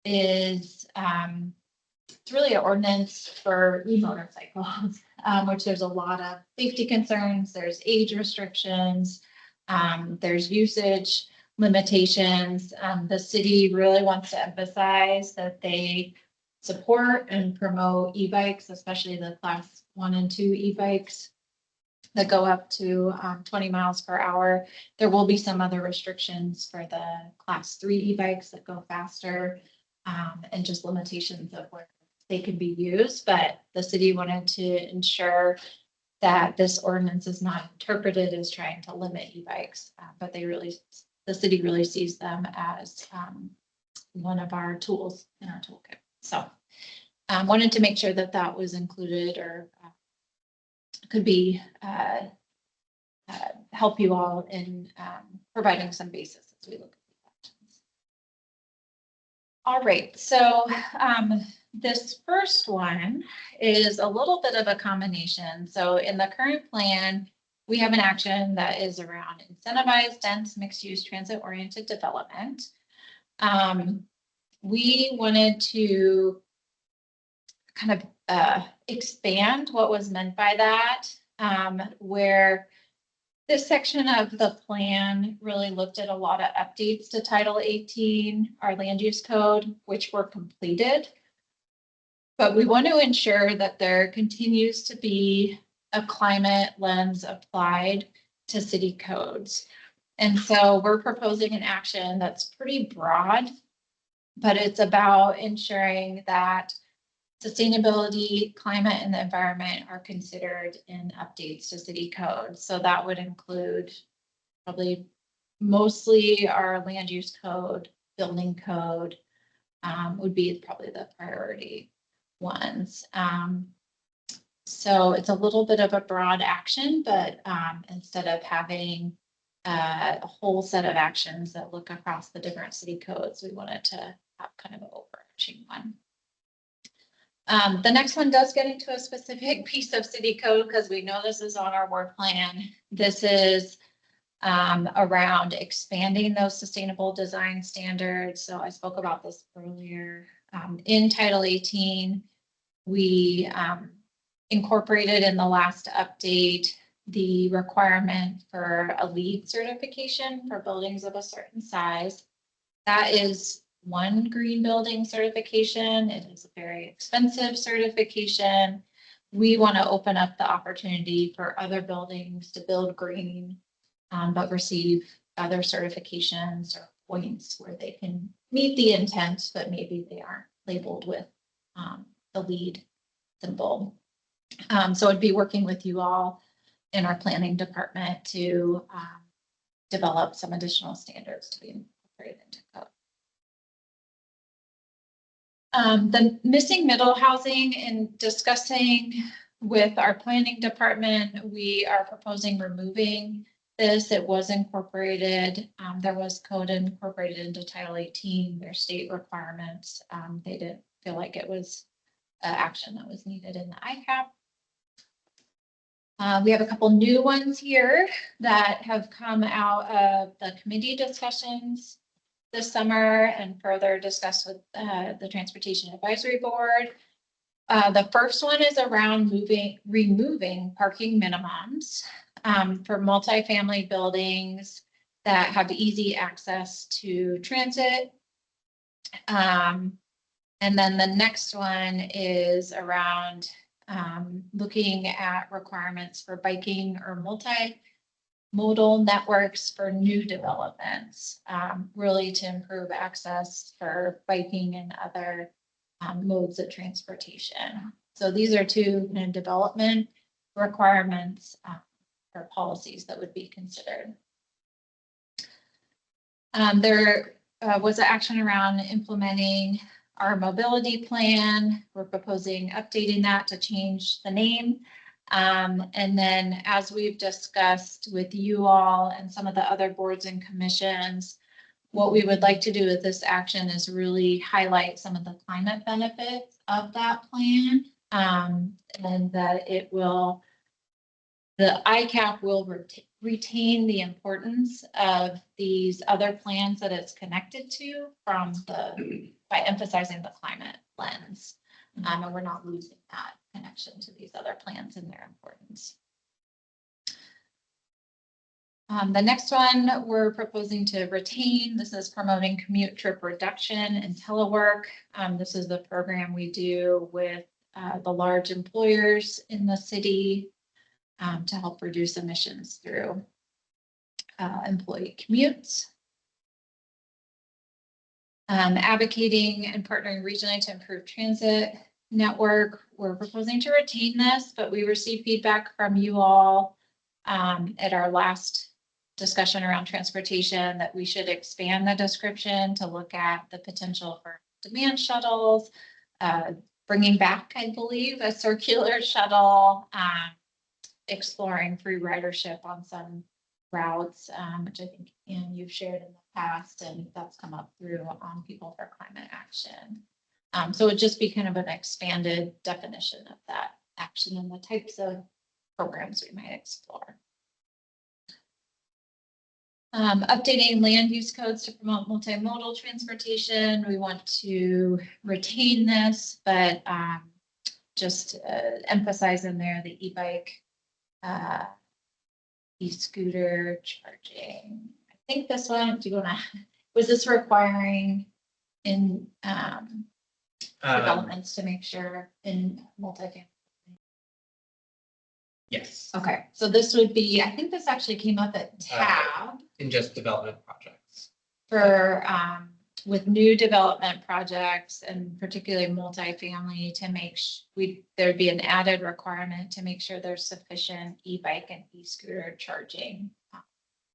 is, it's really an ordinance for e-motorcycles, which there's a lot of safety concerns, there's age restrictions, there's usage limitations. The city really wants to emphasize that they support and promote e-bikes, especially the class 1 and 2 e-bikes that go up to 20 miles per hour. There will be some other restrictions for the class 3 e-bikes that go faster, and just limitations of where they can be used. But the city wanted to ensure that this ordinance is not interpreted as trying to limit e-bikes, but the city really sees them as one of our tools in our toolkit. So wanted to make sure that that was included or could be help you all in providing some basis as we look at these actions. All right, so this first one is a little bit of a combination. So in the current plan, we have an action that is around incentivized, dense, mixed-use, transit-oriented development. We wanted to kind of expand what was meant by that, where this section of the plan really looked at a lot of updates to Title 18, our land use code, which were completed. But we want to ensure that there continues to be a climate lens applied to city codes. And so we're proposing an action that's pretty broad, but it's about ensuring that sustainability, climate, and the environment are considered in updates to city codes. So that would include probably mostly our land use code, building code, would be probably the priority ones. So it's a little bit of a broad action, but instead of having a whole set of actions that look across the different city codes, we wanted to have kind of an overarching one. The next one does get into a specific piece of city code because we know this is on our work plan. This is around expanding those sustainable design standards. So I spoke about this earlier. In Title 18, we incorporated in the last update the requirement for a LEED certification for buildings of a certain size. That is one green building certification. It is a very expensive certification. We want to open up the opportunity for other buildings to build green, but receive other certifications or points where they can meet the intent, but maybe they aren't labeled with the LEED symbol. So I'd be working with you all in our planning department to develop some additional standards to be incorporated into code. The missing middle housing, in discussing with our planning department, we are proposing removing this. It was incorporated. There was code incorporated into Title 18, their state requirements. They didn't feel like it was action that was needed in the ICAP. We have a couple new ones here that have come out of the committee discussions this summer and further discussed with the Transportation Advisory Board. The first one is around removing parking minimums for multifamily buildings that have easy access to transit. And then the next one is around looking at requirements for biking or multimodal networks for new developments, really to improve access for biking and other modes of transportation. So these are two development requirements or policies that would be considered. There was an action around implementing our mobility plan. We're proposing updating that to change the name. And then as we've discussed with you all and some of the other boards and commissions, what we would like to do with this action is really highlight some of the climate benefits of that plan. And that the ICAP will retain the importance of these other plans that it's connected to by emphasizing the climate lens. And we're not losing that connection to these other plans and their importance. The next one we're proposing to retain. This is promoting commute trip reduction and telework. This is the program we do with the large employers in the city to help reduce emissions through employee commutes. Advocating and partnering regionally to improve transit network. We're proposing to retain this, but we received feedback from you all at our last discussion around transportation that we should expand the description to look at the potential for demand shuttles, bringing back, I believe, a circular shuttle, exploring free ridership on some routes, which I think you've shared in the past, and that's come up through on People for Climate Action. So it'd just be kind of an expanded definition of that action and the types of programs we might explore. Updating land use codes to promote multimodal transportation. We want to retain this, but just emphasize in there the e-bike, e-scooter charging. I think this one, do you wanna, was this requiring in developments to make sure in multifamily? Yes, Okay, so this would be, I think this actually came up at tab in just development projects. for, with new development projects and particularly multifamily to make, there'd be an added requirement to make sure there's sufficient e-bike and e-scooter charging.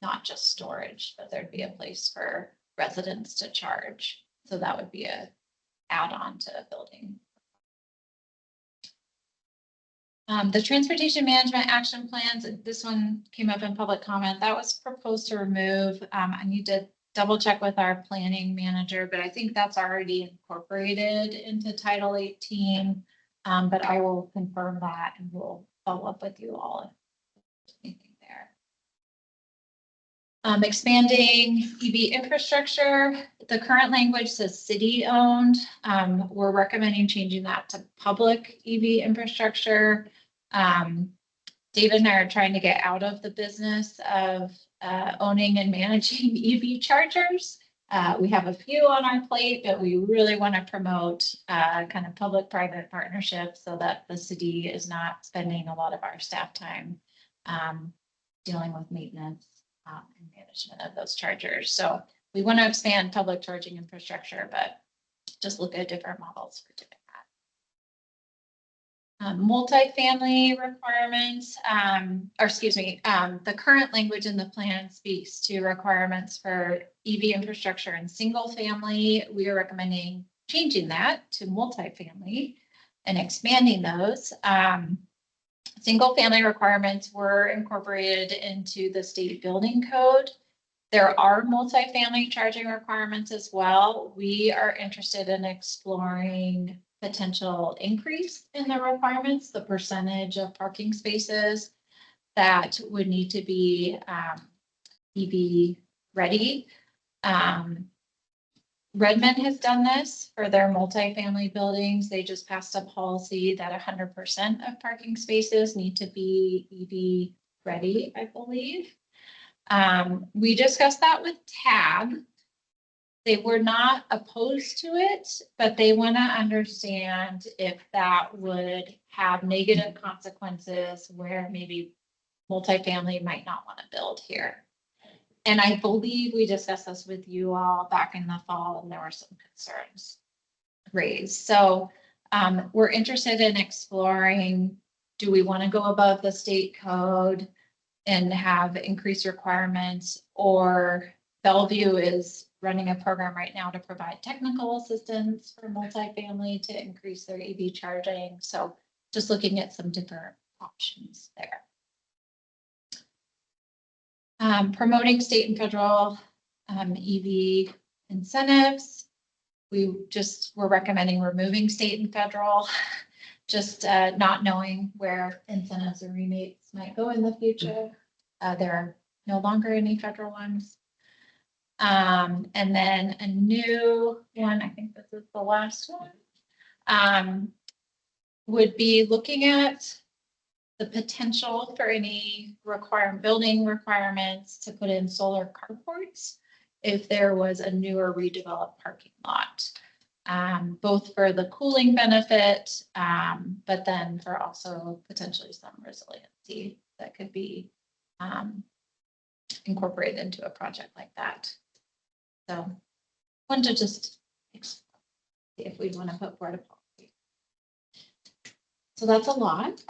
Not just storage, but there'd be a place for residents to charge. So that would be a add-on to a building. The transportation management action plans, this one came up in public comment, that was proposed to remove. I need to double check with our planning manager, but I think that's already incorporated into Title 18. But I will confirm that and we'll follow up with you all if there's anything there. Expanding EV infrastructure. The current language says city-owned. We're recommending changing that to public EV infrastructure. David and I are trying to get out of the business of owning and managing EV chargers. We have a few on our plate, but we really want to promote kind of public-private partnerships so that the city is not spending a lot of our staff time dealing with maintenance and management of those chargers. So we want to expand public charging infrastructure, but just look at different models for doing that. Multifamily requirements, or excuse me, the current language in the plan speaks to requirements for EV infrastructure and single family. We are recommending changing that to multifamily and expanding those. Single family requirements were incorporated into the state building code. There are multifamily charging requirements as well. We are interested in exploring potential increase in the requirements, the percentage of parking spaces that would need to be EV ready. Redmond has done this for their multifamily buildings. They just passed a policy that 100% of parking spaces need to be EV ready, I believe. We discussed that with TAB. They were not opposed to it, but they want to understand if that would have negative consequences where maybe multifamily might not want to build here. And I believe we discussed this with you all back in the fall, and there were some concerns raised. So we're interested in exploring, do we want to go above the state code and have increased requirements, or Bellevue is running a program right now to provide technical assistance for multifamily to increase their EV charging. So just looking at some different options there. Promoting state and federal EV incentives. We're recommending removing state and federal, just not knowing where incentives or rebates might go in the future. There are no longer any federal ones. And then a new one, I think this is the last one, would be looking at the potential for any building requirements to put in solar carports if there was a newer redeveloped parking lot, both for the cooling benefit, but then for also potentially some resiliency that could be incorporated into a project like that. So I wanted to just see if we want to put forward a policy. So that's a lot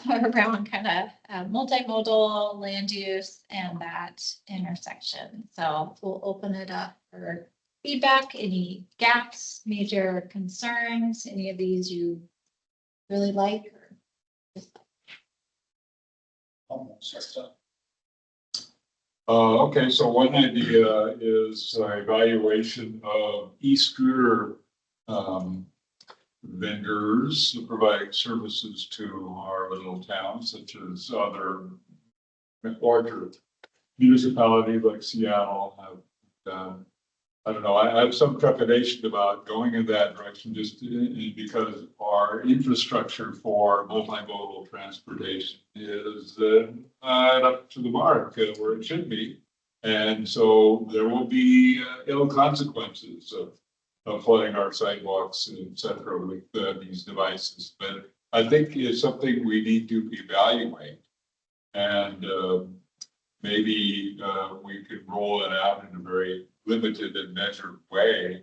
around kind of multimodal land use and that intersection. So we'll open it up for feedback, any gaps, major concerns, any of these you really like or dislike. Okay, so one idea is evaluation of e-scooter vendors provide services to our little towns, such as other larger municipalities like Seattle have done. I don't know, I have some trepidation about going in that direction just because our infrastructure for multimodal transportation is not up to the mark where it should be. And so there will be ill consequences of flooding our sidewalks, et cetera, with these devices. But I think it's something we need to evaluate. And maybe we could roll it out in a very limited and measured way,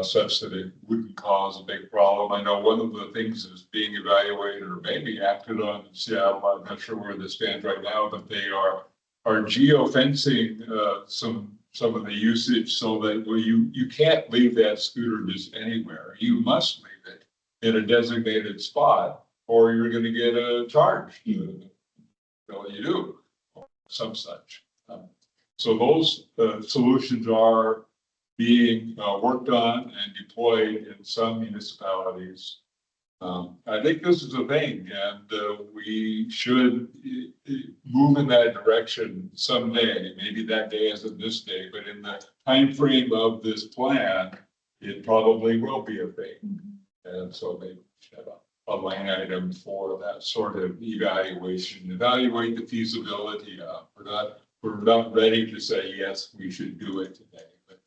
such that it wouldn't cause a big problem. I know one of the things is being evaluated or maybe acted on in Seattle. I'm not sure where this stands right now, but they are geofencing some of the usage so that you can't leave that scooter just anywhere. You must leave it in a designated spot, or you're going to get a charge. Well, you do, or some such. So those solutions are being worked on and deployed in some municipalities. I think this is a thing, and we should move in that direction someday. Maybe that day isn't this day, but in the time frame of this plan, it probably will be a thing. And so maybe we should have a line item for that sort of evaluation, evaluate the feasibility of. We're not ready to say, yes, we should do it today, but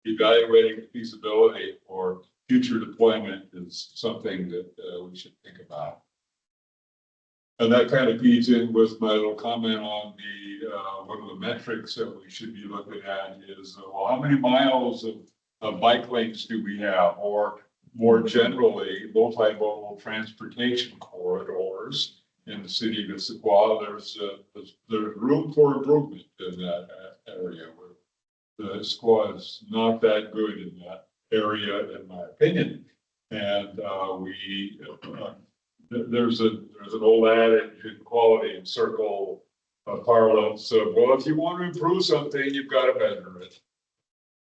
evaluating the feasibility for future deployment is something that we should think about. And that kind of feeds in with my little comment on the one of the metrics that we should be looking at is, well, how many miles of bike lanes do we have? Or more generally, multimodal transportation corridors in the city of Issaquah. There's room for improvement in that area where the Issaquah is not that good in that area, in my opinion. And there's an old adage in quality and circle parlance of, well, if you want to improve something, you've got to measure it.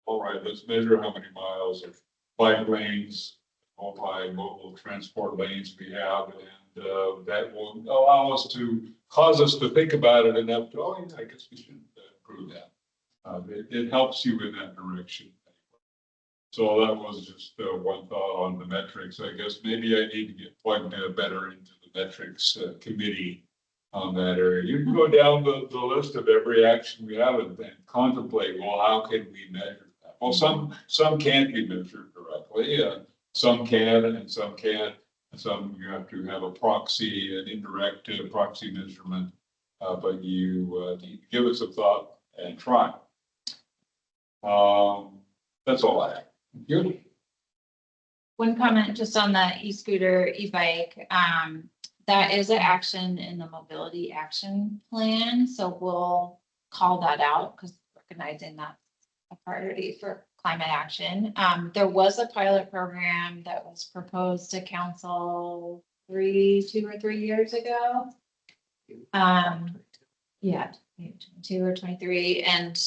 All right, let's measure how many miles of bike lanes, multimodal transport lanes we have, and that will allow us to cause us to think about it enough to, oh, yeah, I guess we should improve that. It helps you in that direction. So that was just one thought on the metrics. I guess maybe I need to get plugged better into the metrics committee on that area. You can go down the list of every action we have and contemplate, well, how can we measure that? Well, some can't be measured directly, some can and some can't. Some you have to have a proxy, an indirect proxy measurement, but you need to give it some thought and try. That's all I have. Good. One comment just on the e-scooter, e-bike, that is an action in the mobility action plan. So we'll call that out because recognizing that's a priority for climate action. There was a pilot program that was proposed to council 2 or 3 years ago. Yeah, 22 or 23, and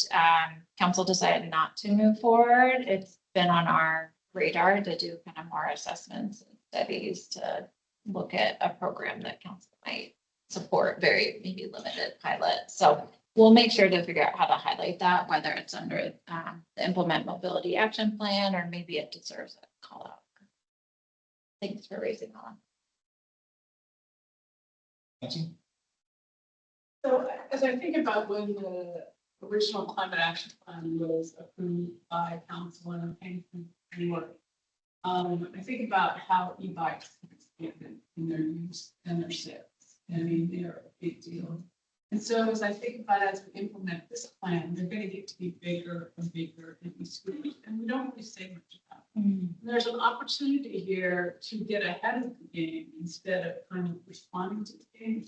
council decided not to move forward. It's been on our radar to do kind of more assessments and studies to look at a program that council might support, very maybe limited pilot. So we'll make sure to figure out how to highlight that, whether it's under the Implement Mobility Action Plan or maybe it deserves a call out. Thanks for raising that. Nancy? So as I think about when the original climate action plan was approved by council and came from New York, I think about how e-bikes have expanded in their use and their sales. I mean, they're a big deal. And so as I think about as we implement this plan, they're going to get to be bigger and bigger and e-scooters, and we don't really say much about it. There's an opportunity here to get ahead of the game instead of kind of responding to the game.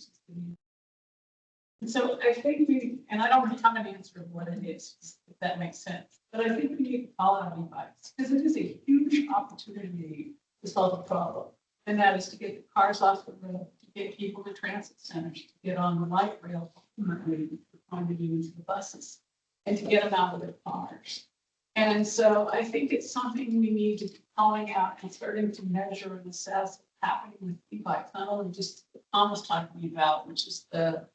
And so I think and I don't have an answer of what it is, if that makes sense, but I think we need to call out e-bikes because it is a huge opportunity to solve a problem. And that is to get the cars off the road, to get people to transit centers, to get on the light rail, ultimately, to use the buses, and to get them out of their cars. And so I think it's something we need to be calling out and starting to measure and assess what's happening with e-bikes, not only just what Tom was talking about, which is the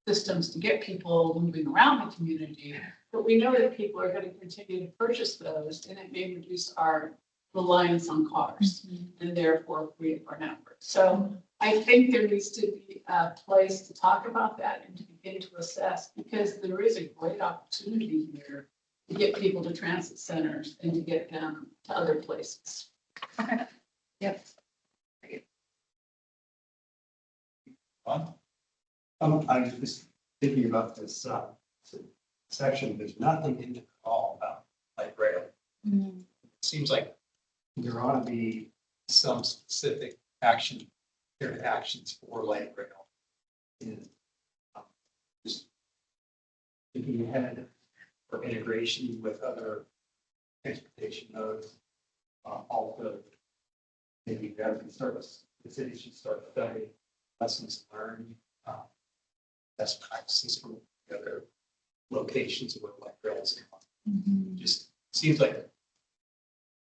systems to get people moving around the community. But we know that people are going to continue to purchase those, and it may reduce our reliance on cars and therefore create our network. So I think there needs to be a place to talk about that and to begin to assess, because there is a great opportunity here to get people to transit centers and to get them to other places. Okay. Yep. Fun. I was just thinking about this, section, there's nothing in it at all about light rail. Mm-hmm. Seems like there ought to be some specific action, actions for light rail. And just thinking ahead for integration with other transportation modes, also maybe veteran service. The city should start studying lessons learned, best practices from the other locations where light rail is going. Just seems like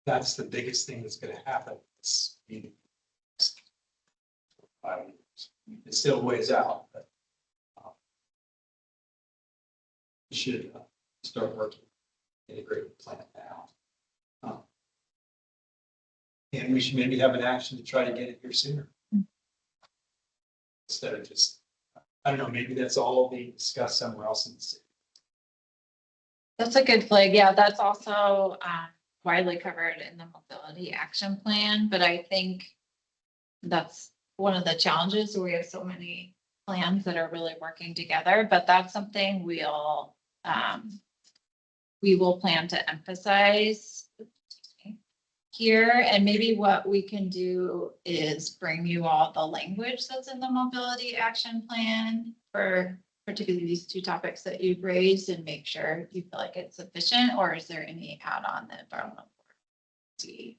that's the biggest thing that's going to happen. It's maybe 5 years. It's still ways out, but we should start working integrated plan now. And we should maybe have an action to try to get it here sooner. Instead of just, I don't know, maybe that's all being discussed somewhere else in the city. That's a good flag. Yeah, that's also widely covered in the mobility action plan, but I think that's one of the challenges. We have so many plans that are really working together, but that's something we will plan to emphasize here. And maybe what we can do is bring you all the language that's in the mobility action plan for particularly these two topics that you've raised, and make sure you feel like it's sufficient, or is there any add-on that environmental board see?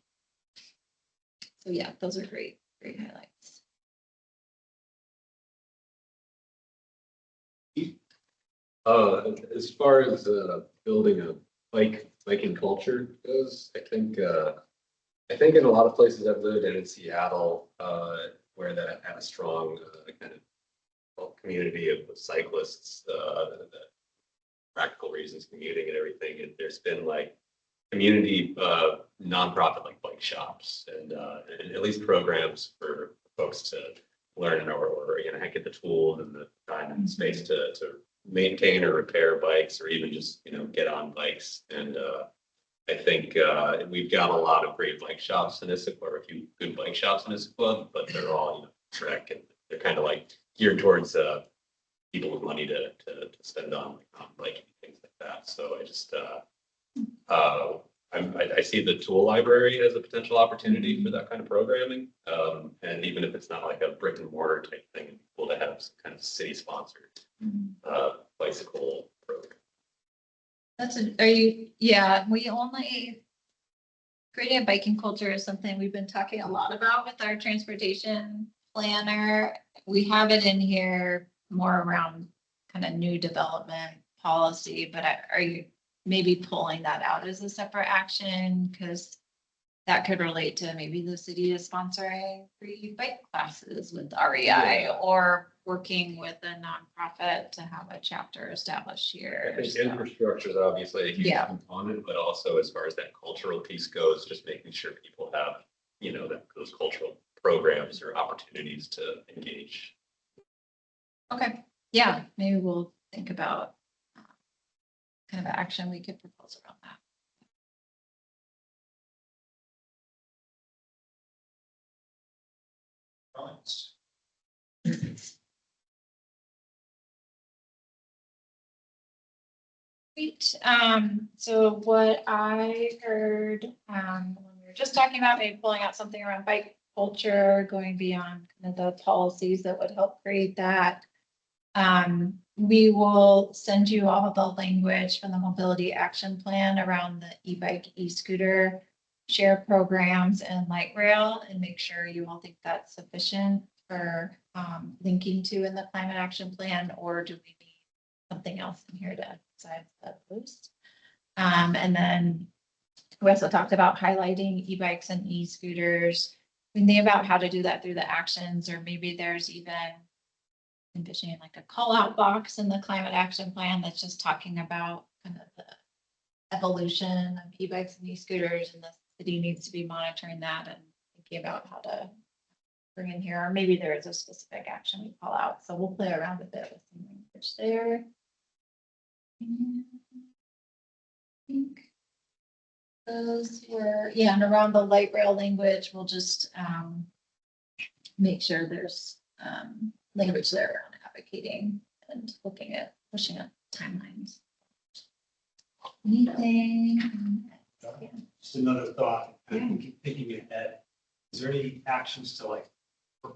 So yeah, those are great highlights. As far as building a biking culture goes, I think in a lot of places I've lived, and in Seattle, where that had a strong kind of community of cyclists, practical reasons, commuting and everything. And there's been like community nonprofit like bike shops and at least programs for folks to learn or get the tools and the time and space to maintain or repair bikes, or even just get on bikes. And I think we've got a lot of great bike shops in Issaquah, or a few good bike shops in Issaquah, but they're all Trek, and they're kind of like geared towards people with money to spend on biking and things like that. So I just I see the tool library as a potential opportunity for that kind of programming, and even if it's not like a brick and mortar type thing, it's cool to have some kind of city sponsored bicycle program. Creating a biking culture is something we've been talking a lot about with our transportation planner. We have it in here more around kind of new development policy, but are you maybe pulling that out as a separate action? Because that could relate to maybe the city is sponsoring free bike classes with REI, or working with a nonprofit to have a chapter established here. I think infrastructure is obviously a huge component, but also as far as that cultural piece goes, just making sure people have, those cultural programs or opportunities to engage. Okay, yeah, maybe we'll think about kind of action we could propose around that. Comments? Great. So what I heard when we were just talking about maybe pulling out something around bike culture, going beyond kind of the policies that would help create that. We will send you all the language from the mobility action plan around the e-bike, e-scooter share programs and light rail, and make sure you all think that's sufficient for linking to in the climate action plan, or do we need something else in here to besides that boost? And then we also talked about highlighting e-bikes and e-scooters. We think about how to do that through the actions, or maybe there's even envisioning like a call out box in the climate action plan that's just talking about kind of the evolution of e-bikes and e-scooters, and the city needs to be monitoring that and thinking about how to bring in here, or maybe there is a specific action we call out. So we'll play around a bit with some language there. And I think those were, yeah, and around the light rail language, we'll just make sure there's language there around advocating and looking at pushing up timelines. Anything? Yeah. Just another thought, Yeah. thinking ahead, is there any actions to like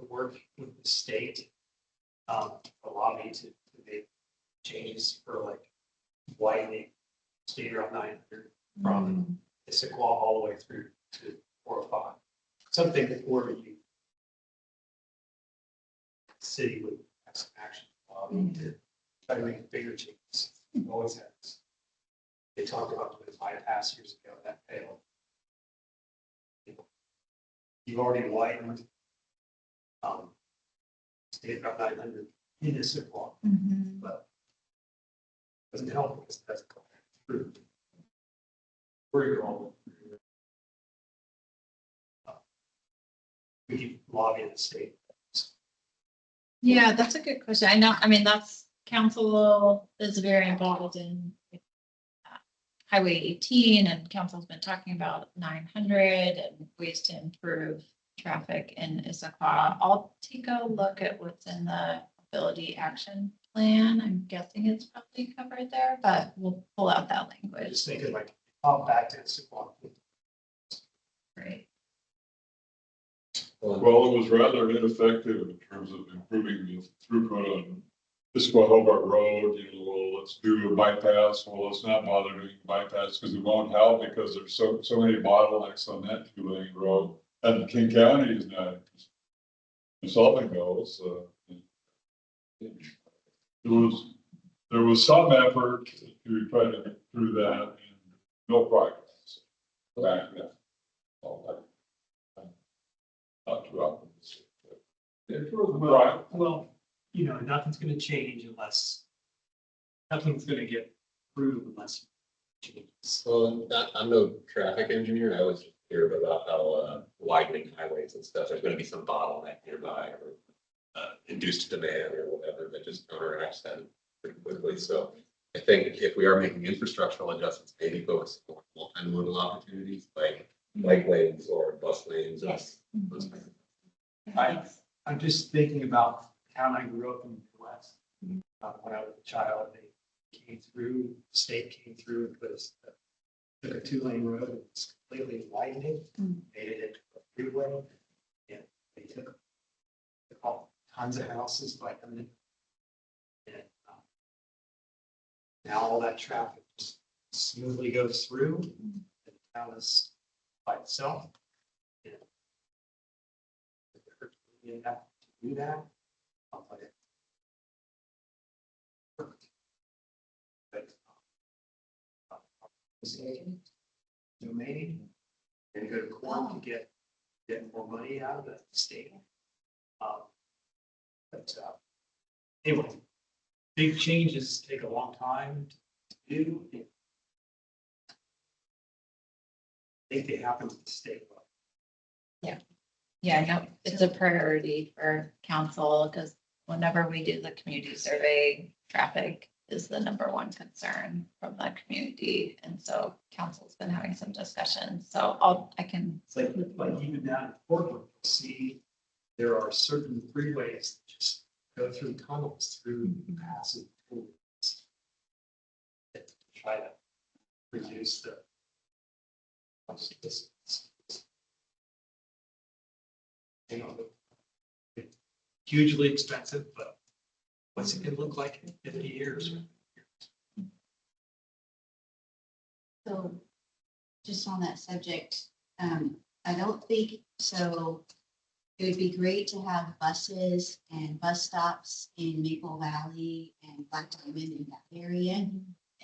work with the state? Allow me to make changes for like widening State Route 900 from Issaquah all the way through to 405. Something that where you city would have some action, to try to make bigger changes. It always has. They talked about doing bypass years ago, that failed. You've already widened State Route 900 in Issaquah, but doesn't help because it doesn't go through. Where you're all. We keep lobbying the state. Yeah, that's a good question. I know, I mean, that's council is very involved in Highway 18, and council's been talking about 900 and ways to improve traffic in Issaquah. I'll take a look at what's in the ability action plan. I'm guessing it's probably covered there, but we'll pull out that I'm language. just thinking like, pop back to Issaquah. Right. Well, it was rather ineffective in terms of improving the throughput on Issaquah Hobart Road. You know, well, let's do a bypass. Well, let's not bother doing a bypass because it won't help because there's so many bottlenecks on that 2-lane road. And King County is not solving those. There was some effort to try to get through that and no progress. Back then. All that. Not too optimistic. Right. Well, you know, nothing's gonna change unless, nothing's gonna get approved unless. you change. So I'm no traffic engineer. I always hear about how widening highways and stuff, there's gonna be some bottleneck nearby or induced demand or whatever that just counteracts that pretty quickly. So I think if we are making infrastructural adjustments, maybe focus on multimodal opportunities like bike lanes or bus lanes. Yes. Those kinds of I'm just thinking about the town I grew up in the West. When I was a child, they came through, the state came through and put us a 2-lane road. It was completely widening, made it into a freeway. And they took all tons of houses by coming in. And now all that traffic just smoothly goes through. And the town is by itself. And you have to do that. I'll put it. But mistaken domain and go to court to get more money out of the state. But anyway, big changes take a long time to do. I think they happen at the state level. Yeah, no, it's a priority for council because whenever we do the community survey, traffic is the #1 concern from the community. And so council's been having some discussions. So I can. It's like even down in Portland, you'll see there are certain freeways that just go through tunnels through passive pools. To try to reduce the distance. You know, hugely expensive, but what's it gonna look like in 50 years? So just on that subject, I don't think, so it would be great to have buses and bus stops in Maple Valley and Black Diamond in that area.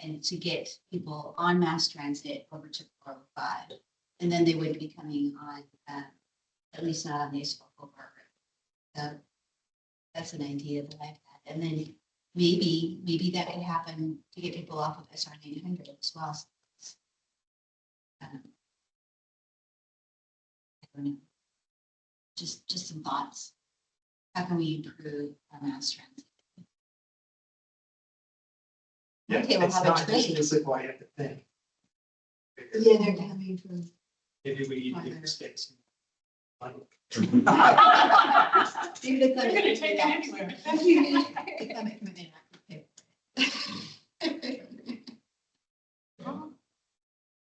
And to get people on mass transit over to 405. And then they wouldn't be coming on, at least not on the Issaquah Boulevard. So that's an idea that I've had And then maybe that could happen to get people off of SR 900 as well. Um, I don't know. Just some thoughts. How can we improve our mass transit? Yeah, Okay, we'll it's have a not just trade. Issaquah, you have to think. Yeah, they're coming from. Maybe we need to get the states. You're They're gonna take it anywhere.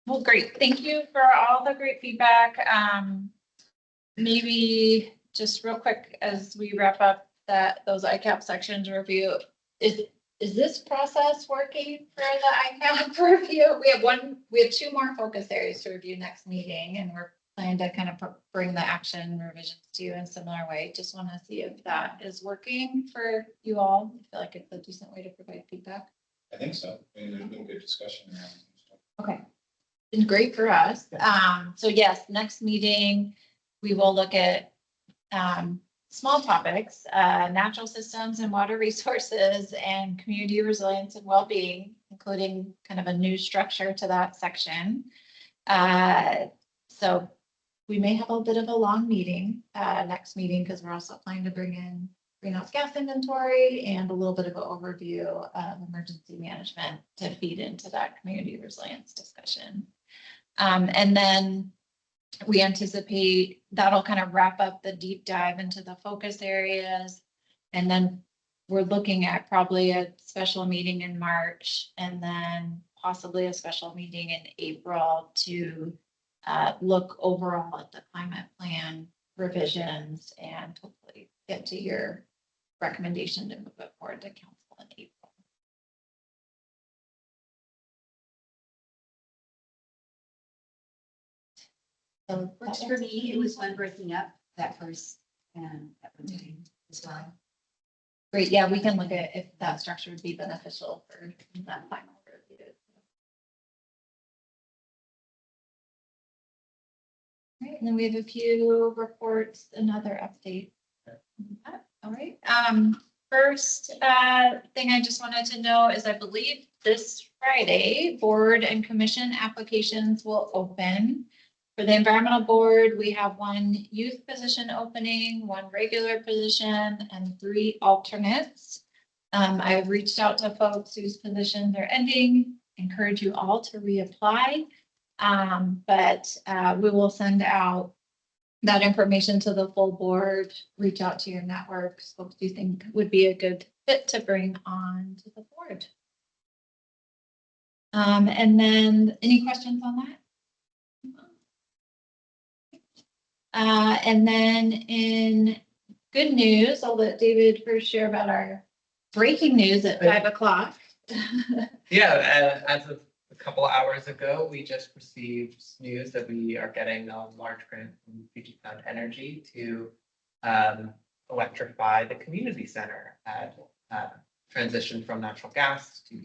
Well, great. Thank you for all the great feedback. Maybe just real quick as we wrap up those ICAP sections review, is this process working for the ICAP review? We have two more focus areas to review next meeting, and we're planning to kind of bring the action revisions to you in a similar way. Just want to see if that is working for you all. I feel like it's a decent way to provide feedback. I think so. I mean, there's been good discussion around it. Okay. Been great for us. So yes, next meeting, we will look at small topics, natural systems and water resources and community resilience and well-being, including kind of a new structure to that section. So we may have a bit of a long meeting next meeting because we're also planning to bring in greenhouse gas inventory and a little bit of an overview of emergency management to feed into that community resilience discussion. And then we anticipate that'll kind of wrap up the deep dive into the focus areas. And then we're looking at probably a special meeting in March and then possibly a special meeting in April to look overall at the climate plan revisions and hopefully get to your recommendation to move it forward to council in April. So works for me. It was fun breaking up that first that one time as well. Great, yeah, we can look at if that structure would be beneficial for that final review. Right, and then we have a few reports, another update. All right, first thing I just wanted to know is I believe this Friday, board and commission applications will open. For the environmental board, we have one youth position opening, one regular position, and 3 alternates. I've reached out to folks whose positions are ending, encourage you all to reapply. But we will send out that information to the full board, reach out to your networks, folks you think would be a good fit to bring on to the board. And then any questions on that? And then in good news, I'll let David first share about our breaking news at 5 o'clock. Yeah, as of a couple of hours ago, we just received news that we are getting a large grant from Fuji Sound Energy to electrify the community center at transition from natural gas to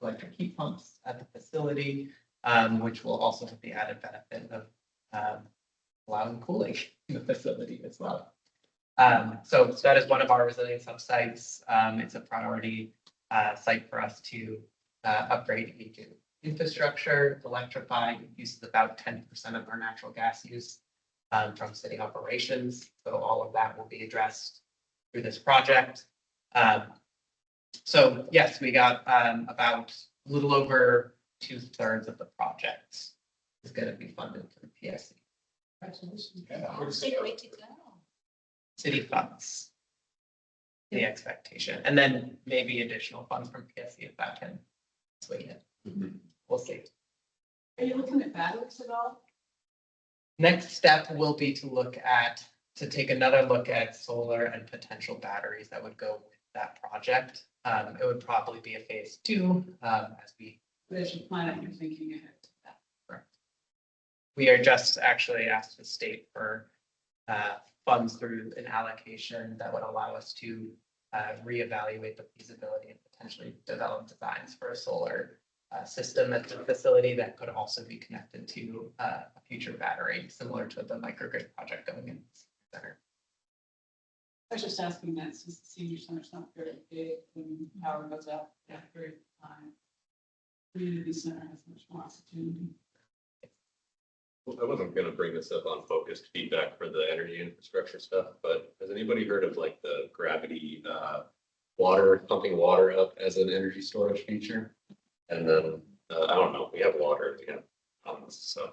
electric heat pumps at the facility, which will also have the added benefit of allowing cooling in the facility as well. So that is one of our resilience hub sites. It's a priority site for us to upgrade aging infrastructure, electrify. It uses about 10% of our natural gas use from city operations. So all of that will be addressed through this project. So yes, we got about a little over 2/3 of the project is going to be funded through PSC. Way to go. City funds. The expectation, and then maybe additional funds from PSC if that can swing it. We'll see. Are you looking at batteries at all? Next step will be to take another look at solar and potential batteries that would go with that project. It would probably be a phase 2 as we. There's your plan, you're thinking ahead to that. Correct. We are just actually asked the state for funds through an allocation that would allow us to reevaluate the feasibility and potentially develop designs for a solar system at the facility that could also be connected to a future battery, similar to the microgrid project going in the center. I was just asking that since the senior center's not very big, when power goes out that period of time. Community center has much more opportunity. I wasn't gonna bring this up on focused feedback for the energy infrastructure stuff, but has anybody heard of like the gravity, water, pumping water up as an energy storage feature? And then, I don't know, we have water, we have pumps, so.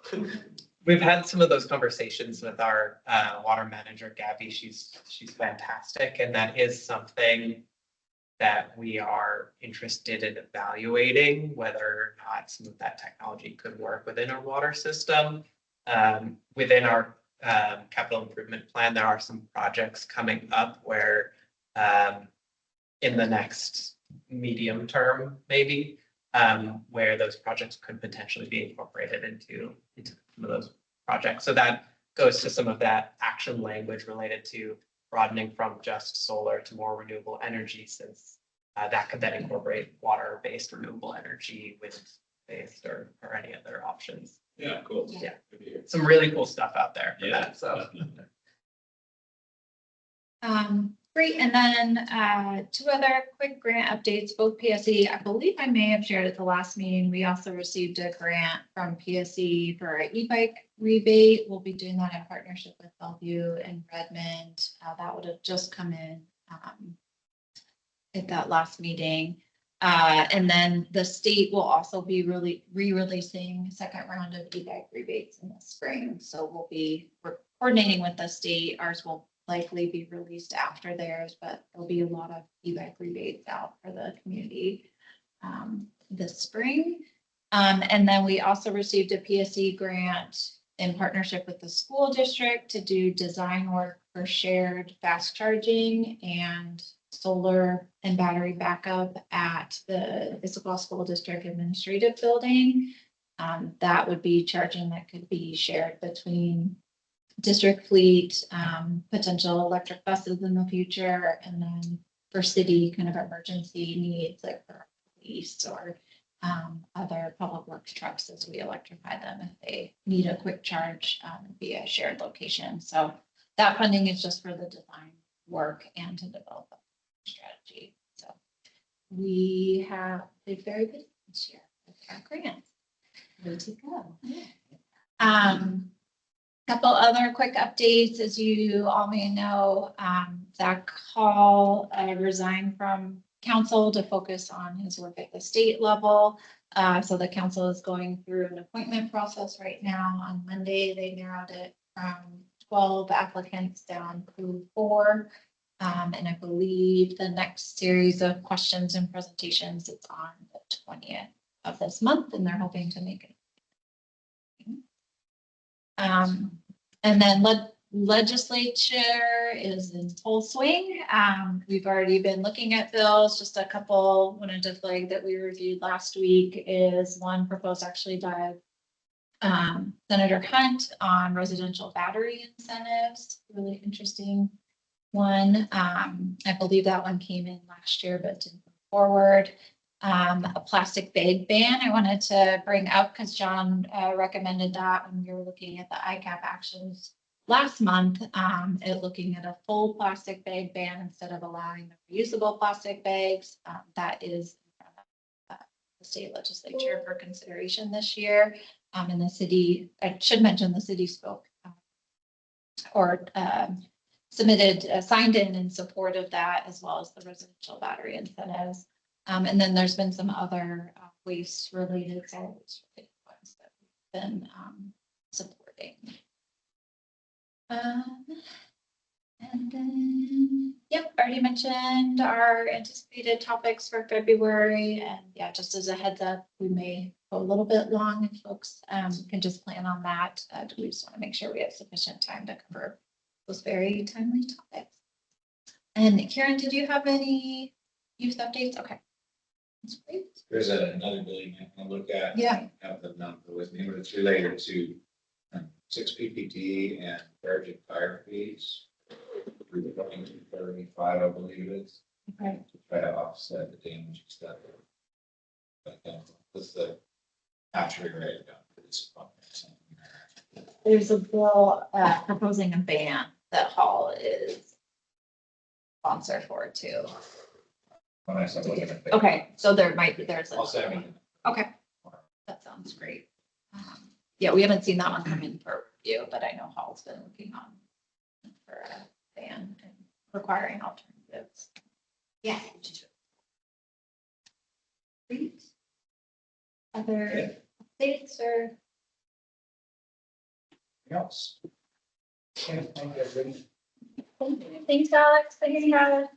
We've had some of those conversations with our water manager, Gabby. She's fantastic, and that is something that we are interested in evaluating, whether or not some of that technology could work within our water system. Within our capital improvement plan, there are some projects coming up where in the next medium term, maybe, where those projects could potentially be incorporated into some of those projects. So that goes to some of that action language related to broadening from just solar to more renewable energy, since that could then incorporate water-based renewable energy, wind-based or any other options. Yeah, cool. Yeah. Good to hear. Some really cool stuff out there for Yeah. that, so. Great, and then two other quick grant updates, both PSE. I believe I may have shared at the last meeting. We also received a grant from PSE for an e-bike rebate. We'll be doing that in partnership with Bellevue and Redmond. That would have just come in at that last meeting. And then the state will also be re-releasing a second round of e-bike rebates in the spring. So we're coordinating with the state. Ours will likely be released after theirs, but there'll be a lot of e-bike rebates out for the community this spring. And then we also received a PSE grant in partnership with the school district to do design work for shared fast charging and solar and battery backup at the Issaquah School District Administrative Building. That would be charging that could be shared between district fleet, potential electric buses in the future, and then for city kind of emergency needs like for police or other public works trucks as we electrify them if they need a quick charge via shared location. So that funding is just for the design work and to develop a strategy. So we have been very busy this year with our grants. Way to go. Couple other quick updates, as you all may know, Zach Hall resigned from council to focus on his work at the state level. So the council is going through an appointment process right now. On Monday, they narrowed it from 12 applicants down to 4. And I believe the next series of questions and presentations is on the 20th of this month, and they're hoping to make it. And then legislature is in full swing. We've already been looking at bills. Just a couple wanted to flag that we reviewed last week is one proposed actually by Senator Hunt on residential battery incentives. Really interesting one. I believe that one came in last year, but didn't move forward. A plastic bag ban I wanted to bring up because John recommended that when we were looking at the ICAP actions last month, looking at a full plastic bag ban instead of allowing the reusable plastic bags. That is in front of the state legislature for consideration this year. And the city, I should mention the city spoke or submitted, signed in support of that, as well as the residential battery incentives. And then there's been some other waste related, solid waste related ones that we've been supporting. And then, yep, already mentioned our anticipated topics for February. And yeah, just as a heads up, we may go a little bit long and folks can just plan on that. We just want to make sure we have sufficient time to cover those very timely topics. And Karen, did you have any youth updates? Okay. That's great. There's another bill you might want to look at. Yeah. I have the number with me, but it's related to 6 PPT and urgent fire fees. 35, I believe it is. Okay. To try to offset the damage stuff. But this is the actually right down for this. There's a bill proposing a ban that Hall is sponsor for it too. When I said, Okay, so there's I'll say, okay, that sounds great. Yeah, we haven't seen that one come in for review, but I know Hall's been looking on for a ban and requiring alternatives. Yeah. which is Great. Other updates or? else. Okay, thank you, everybody. Thanks, Alex. Thanks, Alex.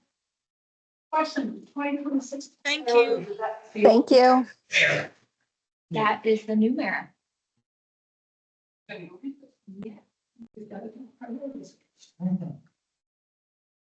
Question, 2026. Thank you. Thank you. That is the new mayor. Yeah. Yeah.